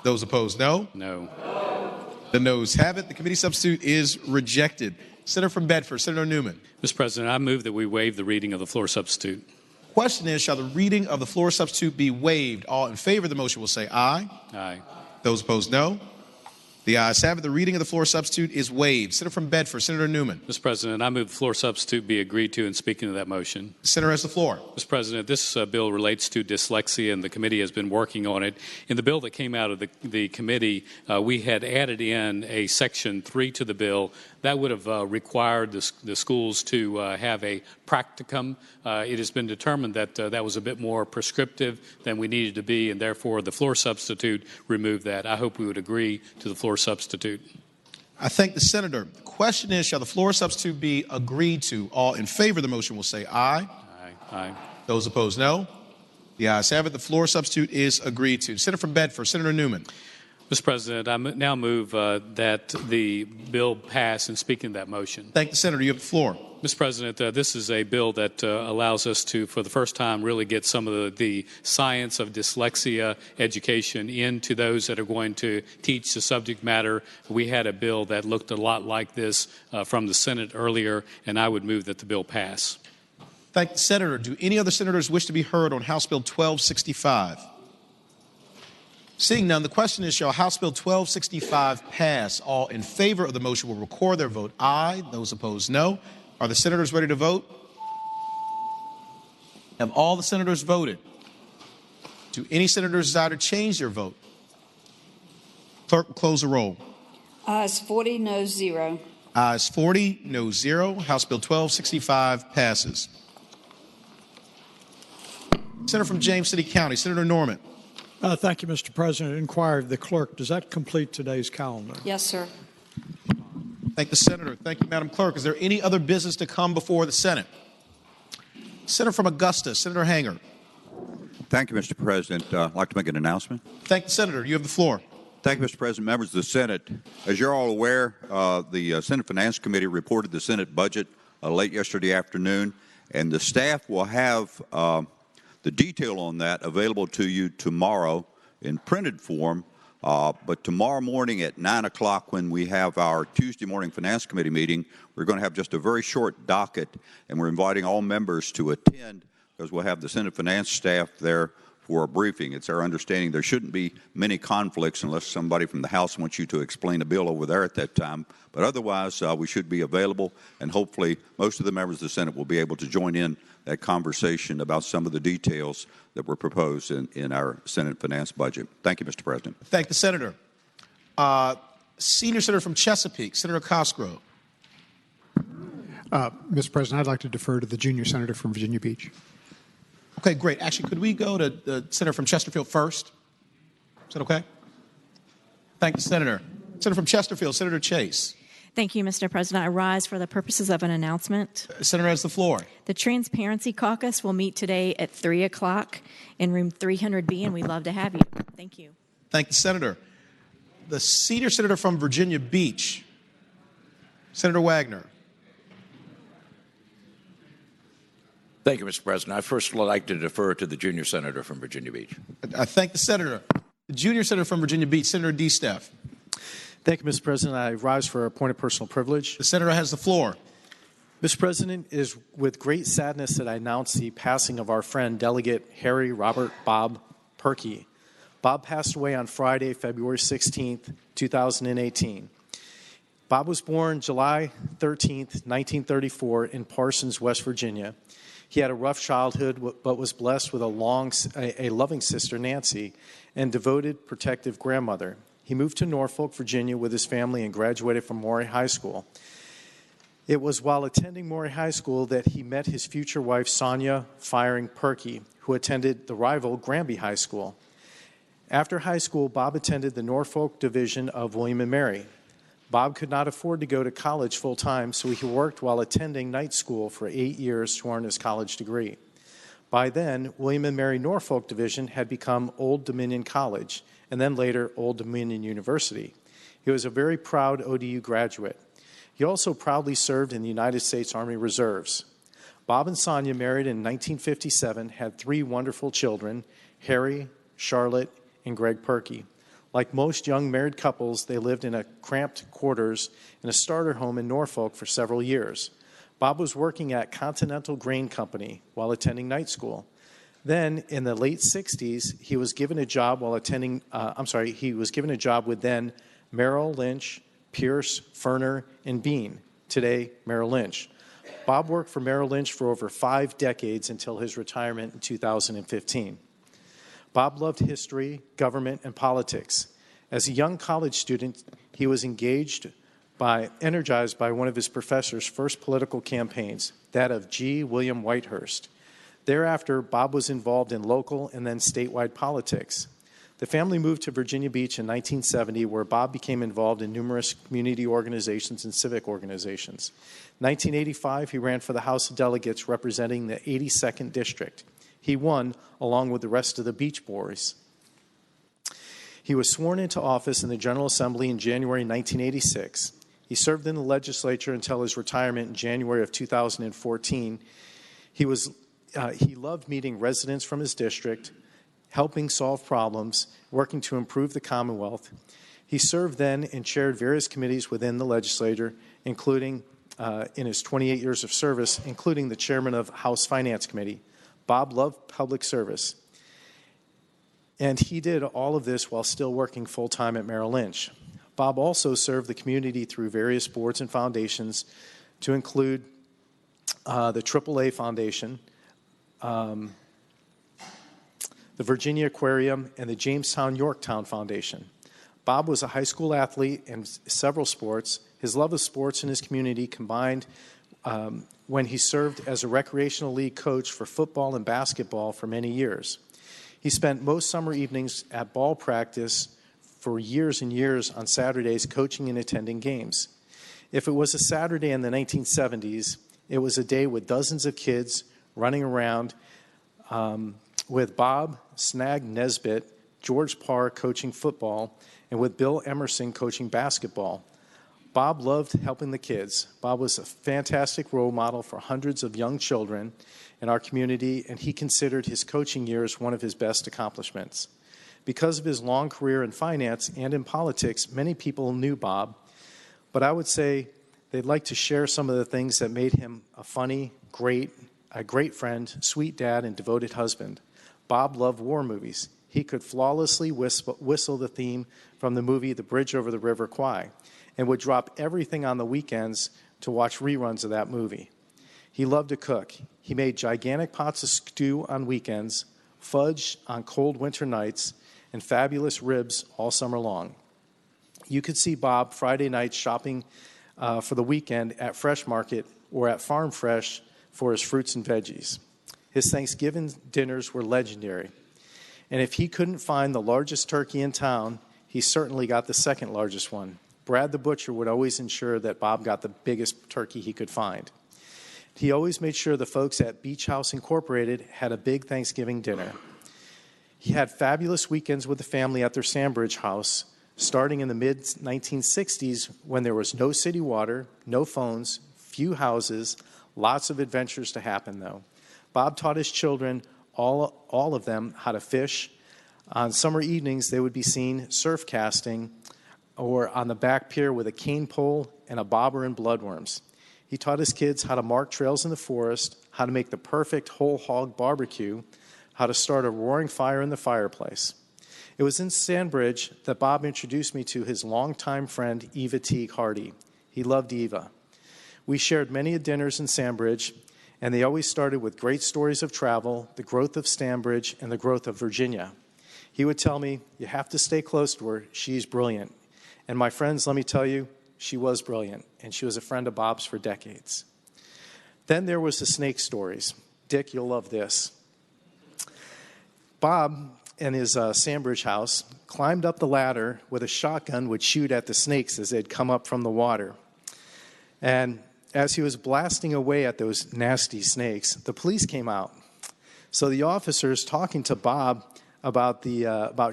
Those opposed, no. No. The noes have it. The committee substitute is rejected. Senator from Bedford, Senator Newman. Mr. President, I move that we waive the reading of the floor substitute. Question is, shall the reading of the floor substitute be waived? All in favor of the motion will say aye. Aye. Those opposed, no. The ayes have it. The reading of the floor substitute is waived. Senator from Bedford, Senator Newman. Mr. President, I move the floor substitute be agreed to, and speaking to that motion. The senator has the floor. Mr. President, this bill relates to dyslexia, and the committee has been working on it. In the bill that came out of the committee, we had added in a Section 3 to the bill that would have required the schools to have a practicum. It has been determined that that was a bit more prescriptive than we needed to be, and therefore the floor substitute removed that. I hope we would agree to the floor substitute. I thank the senator. The question is, shall the floor substitute be agreed to? All in favor of the motion will say aye. Aye. Aye. Those opposed, no. The ayes have it. The floor substitute is agreed to. Senator from Bedford, Senator Newman. Mr. President, I now move that the bill pass, and speaking to that motion. Thank the senator. You have the floor. Mr. President, this is a bill that allows us to, for the first time, really get some of the science of dyslexia education into those that are going to teach the subject matter. We had a bill that looked a lot like this from the Senate earlier, and I would move that the bill pass. Thank the senator. Do any other senators wish to be heard on House Bill 1265? Seeing none, the question is, shall House Bill 1265 pass? All in favor of the motion will record their vote aye. Those opposed, no. Are the senators ready to vote? Have all the senators voted? Do any senators desire to change their vote? Clerk will close the roll. Ayes 40, noes 0. Ayes 40, no 0. House Bill 1265 passes. Senator from James City County, Senator Norman. Thank you, Mr. President. Inquiry of the clerk. Does that complete today's calendar? Yes, sir. Thank the senator. Thank you, Madam Clerk. Is there any other business to come before the Senate? Senator from Augusta, Senator Hanger. Thank you, Mr. President. I'd like to make an announcement. Thank the senator. You have the floor. Thank you, Mr. President. Members of the Senate, as you're all aware, the Senate Finance Committee reported the Senate budget late yesterday afternoon, and the staff will have the detail on that available to you tomorrow in printed form. But tomorrow morning at 9 o'clock, when we have our Tuesday morning Finance Committee meeting, we're going to have just a very short docket, and we're inviting all members to attend because we'll have the Senate Finance staff there for a briefing. It's our understanding there shouldn't be many conflicts unless somebody from the House wants you to explain a bill over there at that time. But otherwise, we should be available, and hopefully most of the members of the Senate will be able to join in that conversation about some of the details that were proposed in our Senate Finance budget. Thank you, Mr. President. Thank the senator. Senior Senator from Chesapeake, Senator Cosgrove. Mr. President, I'd like to defer to the junior senator from Virginia Beach. Okay, great. Actually, could we go to the senator from Chesterfield first? Is that okay? Thank the senator. Senator from Chesterfield, Senator Chase. Thank you, Mr. President. I rise for the purposes of an announcement. Senator has the floor. The Transparency Caucus will meet today at 3 o'clock in room 300B, and we'd love to have you. Thank you. Thank the senator. the senior senator from Virginia Beach, Senator Wagner. Thank you, Mr. President. I first would like to defer to the junior senator from Virginia Beach. I thank the senator. The junior senator from Virginia Beach, Senator D. Steph. Thank you, Mr. President. I rise for a point of personal privilege. The senator has the floor. Mr. President, it is with great sadness that I announce the passing of our friend, Delegate Harry Robert Bob Perkey. Bob passed away on Friday, February 16th, 2018. Bob was born July 13th, 1934 in Parsons, West Virginia. He had a rough childhood, but was blessed with a loving sister, Nancy, and devoted, protective grandmother. He moved to Norfolk, Virginia with his family and graduated from Maury High School. It was while attending Maury High School that he met his future wife, Sonia Firing Perkey, who attended the rival Granby High School. After high school, Bob attended the Norfolk division of William & Mary. Bob could not afford to go to college full-time, so he worked while attending night school for 8 years to earn his college degree. By then, William & Mary Norfolk division had become Old Dominion College, and then later Old Dominion University. He was a very proud ODU graduate. He also proudly served in the United States Army Reserves. Bob and Sonia married in 1957, had 3 wonderful children, Harry, Charlotte, and Greg Perkey. Like most young married couples, they lived in a cramped quarters in a starter home in Norfolk for several years. Bob was working at Continental Grain Company while attending night school. Then, in the late 60s, he was given a job with then Merrill Lynch, Pierce, Ferner, and Bean, today Merrill Lynch. Bob worked for Merrill Lynch for over 5 decades until his retirement in 2015. Bob loved history, government, and politics. As a young college student, he was energized by one of his professor's first political campaigns, that of G. William Whitehurst. Thereafter, Bob was involved in local and then statewide politics. The family moved to Virginia Beach in 1970, where Bob became involved in numerous community organizations and civic organizations. In 1985, he ran for the House of Delegates representing the 82nd District. He won, along with the rest of the Beach Boys. He was sworn into office in the General Assembly in January 1986. He served in the legislature until his retirement in January of 2014. He loved meeting residents from his district, helping solve problems, working to improve the Commonwealth. He served then and chaired various committees within the legislature, including in his 28 years of service, including the chairman of House Finance Committee. Bob loved public service, and he did all of this while still working full-time at Merrill Lynch. Bob also served the community through various boards and foundations, to include the AAA Foundation, the Virginia Aquarium, and the Jamestown Yorktown Foundation. Bob was a high school athlete in several sports. His love of sports and his community combined when he served as a recreational league coach for football and basketball for many years. He spent most summer evenings at ball practice for years and years on Saturdays coaching and attending games. If it was a Saturday in the 1970s, it was a day with dozens of kids running around with Bob Snag Nesbitt, George Parr coaching football, and with Bill Emerson coaching basketball. Bob loved helping the kids. Bob was a fantastic role model for hundreds of young children in our community, and he considered his coaching years one of his best accomplishments. Because of his long career in finance and in politics, many people knew Bob, but I would say they'd like to share some of the things that made him a funny, a great friend, sweet dad, and devoted husband. Bob loved war movies. He could flawlessly whistle the theme from the movie The Bridge Over the River Kwai, and would drop everything on the weekends to watch reruns of that movie. He loved to cook. He made gigantic pots of stew on weekends, fudge on cold winter nights, and fabulous ribs all summer long. You could see Bob Friday nights shopping for the weekend at Fresh Market or at Farm Fresh for his fruits and veggies. His Thanksgiving dinners were legendary. And if he couldn't find the largest turkey in town, he certainly got the second largest one. Brad the butcher would always ensure that Bob got the biggest turkey he could find. He always made sure the folks at Beach House Incorporated had a big Thanksgiving dinner. He had fabulous weekends with the family at their Sandbridge house, starting in the mid-1960s when there was no city water, no phones, few houses, lots of adventures to happen, though. Bob taught his children, all of them, how to fish. On summer evenings, they would be seen surf casting or on the back pier with a cane pole and a bobber and bloodworms. He taught his kids how to mark trails in the forest, how to make the perfect whole hog barbecue, how to start a roaring fire in the fireplace. It was in Sandbridge that Bob introduced me to his longtime friend, Eva Teague Hardy. He loved Eva. We shared many dinners in Sandbridge, and they always started with great stories of travel, the growth of Sandbridge, and the growth of Virginia. He would tell me, you have to stay close to her. She's brilliant. And my friends, let me tell you, she was brilliant, and she was a friend of Bob's for decades. Then there was the snake stories. Dick, you'll love this. Bob, in his Sandbridge house, climbed up the ladder with a shotgun, would shoot at the snakes as they'd come up from the water. And as he was blasting away at those nasty snakes, the police came out. So the officers talking to Bob about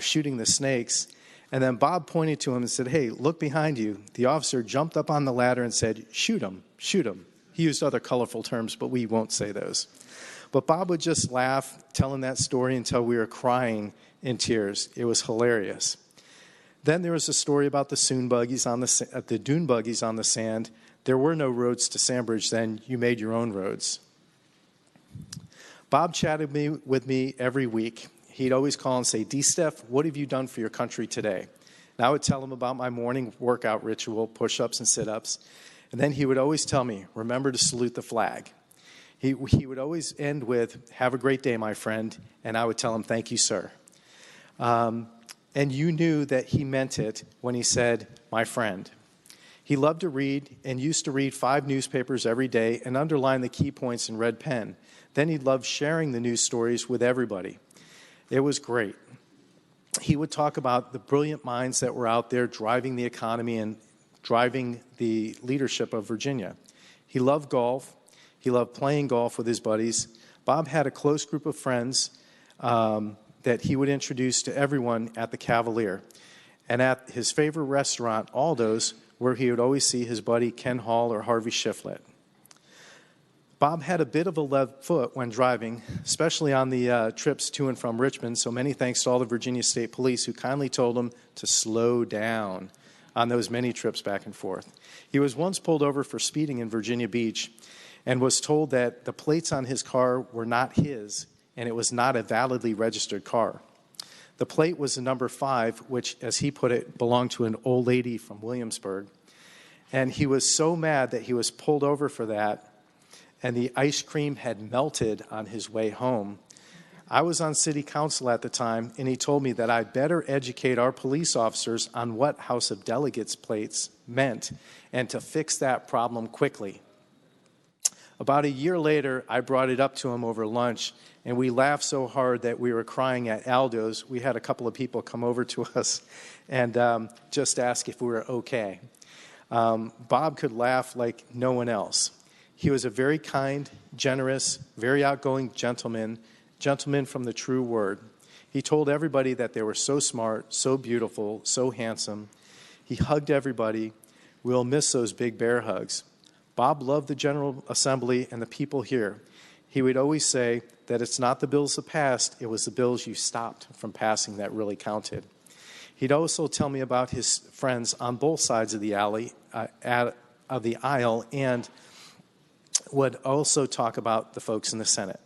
shooting the snakes, and then Bob pointed to him and said, hey, look behind you. The officer jumped up on the ladder and said, shoot him, shoot him. He used other colorful terms, but we won't say those. But Bob would just laugh, telling that story until we were crying in tears. It was hilarious. Then there was a story about the dune buggies on the sand. There were no roads to Sandbridge then. You made your own roads. Bob chatted with me every week. He'd always call and say, D-Steph, what have you done for your country today? And I would tell him about my morning workout ritual, push-ups and sit-ups. And then he would always tell me, remember to salute the flag. He would always end with, have a great day, my friend. And I would tell him, thank you, sir. And you knew that he meant it when he said, my friend. He loved to read and used to read 5 newspapers every day and underline the key points in red pen. Then he loved sharing the news stories with everybody. It was great. He would talk about the brilliant minds that were out there driving the economy and driving the leadership of Virginia. He loved golf. He loved playing golf with his buddies. Bob had a close group of friends that he would introduce to everyone at the Cavalier. And at his favorite restaurant, Aldo's, where he would always see his buddy Ken Hall or Harvey Shiflett. Bob had a bit of a left foot when driving, especially on the trips to and from Richmond, so many thanks to all the Virginia State Police who kindly told him to slow down on those many trips back and forth. He was once pulled over for speeding in Virginia Beach and was told that the plates on his car were not his and it was not a validly registered car. The plate was the number 5, which, as he put it, belonged to an old lady from Williamsburg. And he was so mad that he was pulled over for that, and the ice cream had melted on his way home. I was on city council at the time, and he told me that I'd better educate our police officers on what House of Delegates plates meant and to fix that problem quickly. About a year later, I brought it up to him over lunch, and we laughed so hard that we were crying at Aldo's. We had a couple of people come over to us and just ask if we were okay. Bob could laugh like no one else. He was a very kind, generous, very outgoing gentleman from the true word. He told everybody that they were so smart, so beautiful, so handsome. He hugged everybody. We'll miss those big bear hugs. Bob loved the General Assembly and the people here. He would always say that it's not the bills that passed, it was the bills you stopped from passing that really counted. He'd also tell me about his friends on both sides of the aisle, and would also talk about the folks in the Senate.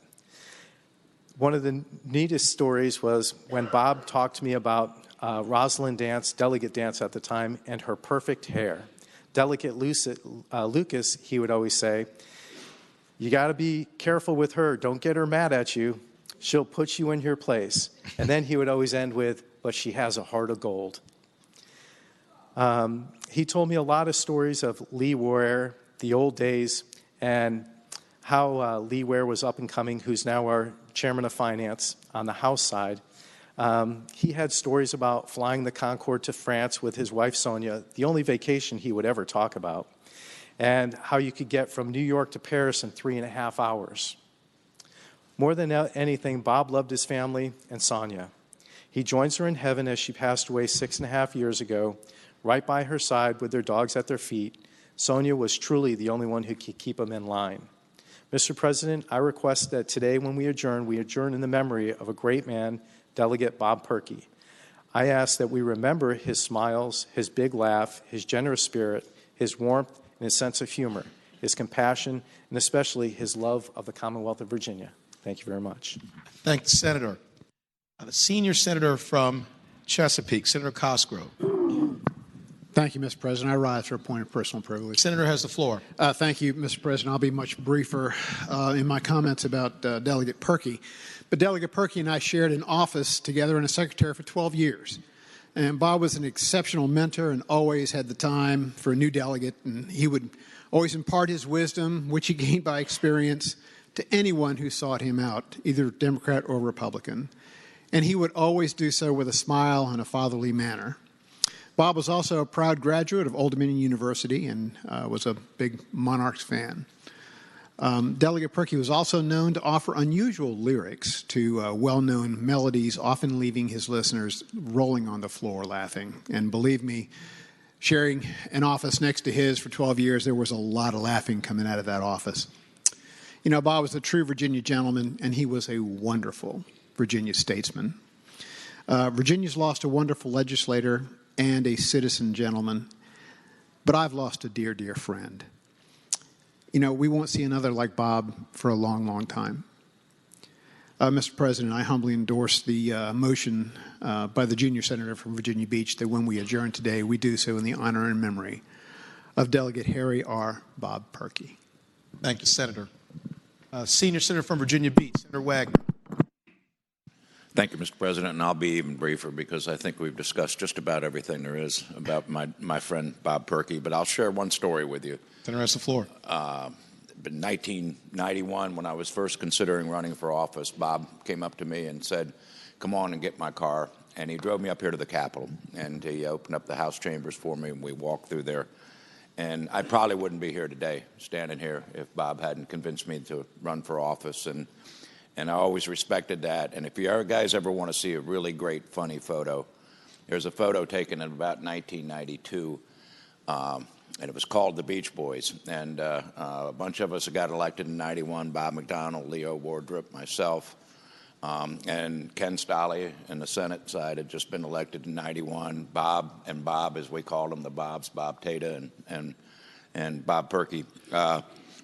One of the neatest stories was when Bob talked to me about Rosalind Dance, Delegate Dance at the time, and her perfect hair. Delegate Lucas, he would always say, you got to be careful with her. Don't get her mad at you. She'll put you in your place. And then he would always end with, but she has a heart of gold. He told me a lot of stories of Lee Ware, the old days, and how Lee Ware was up and coming, who's now our chairman of finance on the House side. He had stories about flying the Concorde to France with his wife, Sonia, the only vacation he would ever talk about, and how you could get from New York to Paris in 3.5 hours. More than anything, Bob loved his family and Sonia. He joins her in heaven as she passed away 6.5 years ago, right by her side with their dogs at their feet. Sonia was truly the only one who could keep them in line. Mr. President, I request that today when we adjourn in the memory of a great man, Delegate Bob Perky. I ask that we remember his smiles, his big laugh, his generous spirit, his warmth, and his sense of humor, his compassion, and especially his love of the Commonwealth of Virginia. Thank you very much. Thank the Senator. The senior senator from Chesapeake, Senator Cosgrove. Thank you, Mr. President. I rise for a point of personal privilege. Senator has the floor. Thank you, Mr. President. I'll be much briefer in my comments about Delegate Perky. But Delegate Perky and I shared an office together and a secretary for 12 years. And Bob was an exceptional mentor and always had the time for a new delegate. And he would always impart his wisdom, which he gained by experience, to anyone who sought him out, either Democrat or Republican. And he would always do so with a smile and a fatherly manner. Bob was also a proud graduate of Old Dominion University and was a big Monarchs fan. Delegate Perky was also known to offer unusual lyrics to well-known melodies, often leaving his listeners rolling on the floor laughing. And believe me, sharing an office next to his for 12 years, there was a lot of laughing coming out of that office. You know, Bob was a true Virginia gentleman, and he was a wonderful Virginia statesman. Virginia's lost a wonderful legislator and a citizen gentleman, but I've lost a dear, dear friend. You know, we won't see another like Bob for a long, long time. Mr. President, I humbly endorse the motion by the junior senator from Virginia Beach that when we adjourn today, we do so in the honor and memory of Delegate Harry R. Bob Perky. Thank you, Senator. Senior senator from Virginia Beach, Senator Wagner. Thank you, Mr. President, and I'll be even briefer because I think we've discussed just about everything there is about my friend Bob Perky, but I'll share one story with you. Senator has the floor. In 1991, when I was first considering running for office, Bob came up to me and said, "Come on and get my car," and he drove me up here to the Capitol, and he opened up the House chambers for me, and we walked through there. And I probably wouldn't be here today, standing here, if Bob hadn't convinced me to run for office. And I always respected that. And if you guys ever want to see a really great, funny photo, there's a photo taken in about 1992, and it was called The Beach Boys. And a bunch of us got elected in 91, Bob McDonnell, Leo Wardrop, myself, and Ken Stolley in the Senate side had just been elected in 91. Bob, as we called them, the Bobs, Bob Tata and Bob Perky,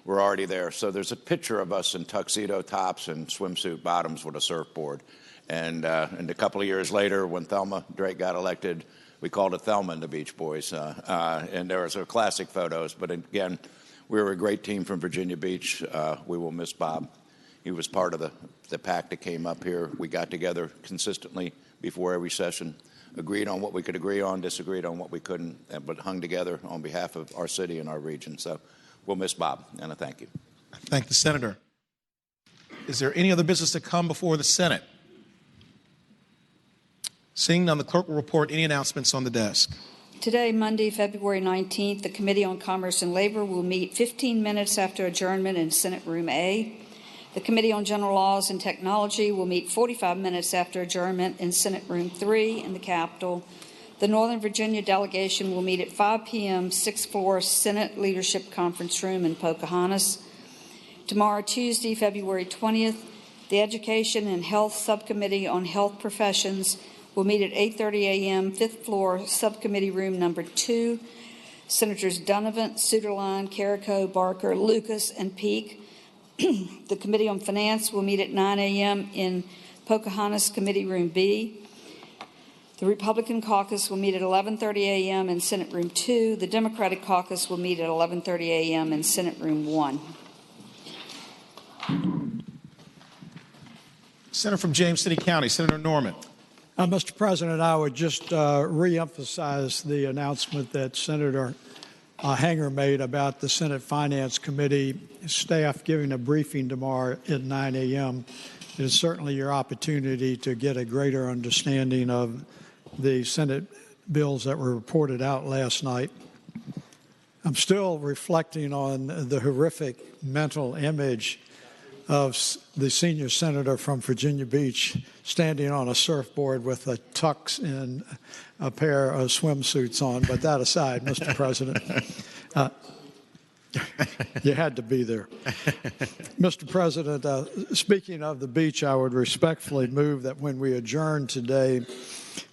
were already there. So there's a picture of us in tuxedo tops and swimsuit bottoms with a surfboard. And a couple of years later, when Thelma Drake got elected, we called it Thelma and the Beach Boys. And there was classic photos. But again, we were a great team from Virginia Beach. We will miss Bob. He was part of the pack that came up here. We got together consistently before every session, agreed on what we could agree on, disagreed on what we couldn't, but hung together on behalf of our city and our region. So we'll miss Bob, and I thank you. I thank the Senator. Is there any other business to come before the Senate? Seeing none, the clerk will report any announcements on the desk. Today, Monday, February 19th, the Committee on Commerce and Labor will meet 15 minutes after adjournment in Senate Room A. The Committee on General Laws and Technology will meet 45 minutes after adjournment in Senate Room 3 in the Capitol. The Northern Virginia delegation will meet at 5 p.m., 6th floor Senate Leadership Conference Room in Pocahontas. Tomorrow, Tuesday, February 20th, the Education and Health Subcommittee on Health Professions will meet at 8:30 a.m., 5th floor Subcommittee Room number 2. Senators Donovan, Suderline, Carrico, Barker, Lucas, and Peake. The Committee on Finance will meet at 9 a.m. in Pocahontas Committee Room B. The Republican caucus will meet at 11:30 a.m. in Senate Room 2. The Democratic caucus will meet at 11:30 a.m. in Senate Room 1. Senator from James City County, Senator Norman. Mr. President, I would just reemphasize the announcement that Senator Hanger made about the Senate Finance Committee staff giving a briefing tomorrow at 9 a.m. It is certainly your opportunity to get a greater understanding of the Senate bills that were reported out last night. I'm still reflecting on the horrific mental image of the senior senator from Virginia Beach standing on a surfboard with a tux and a pair of swimsuits on. But that aside, Mr. President, you had to be there. Mr. President, speaking of the beach, I would respectfully move that when we adjourn today,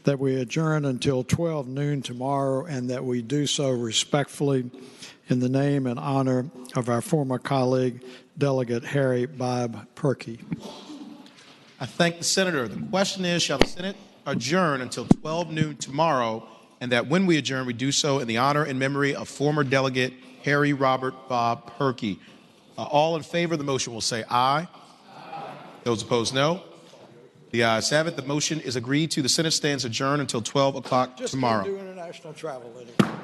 that we adjourn until 12 noon tomorrow, and that we do so respectfully in the name and honor of our former colleague, Delegate Harry Bob Perkey. I thank the senator. The question is, shall the Senate adjourn until 12 noon tomorrow, and that when we adjourn, we do so in the honor and memory of former Delegate Harry Robert Bob Perkey. All in favor of the motion will say aye. Those opposed, no. The ayes have it. The motion is agreed to. The Senate stands adjourned until 12 o'clock tomorrow. Just do international travel anyway.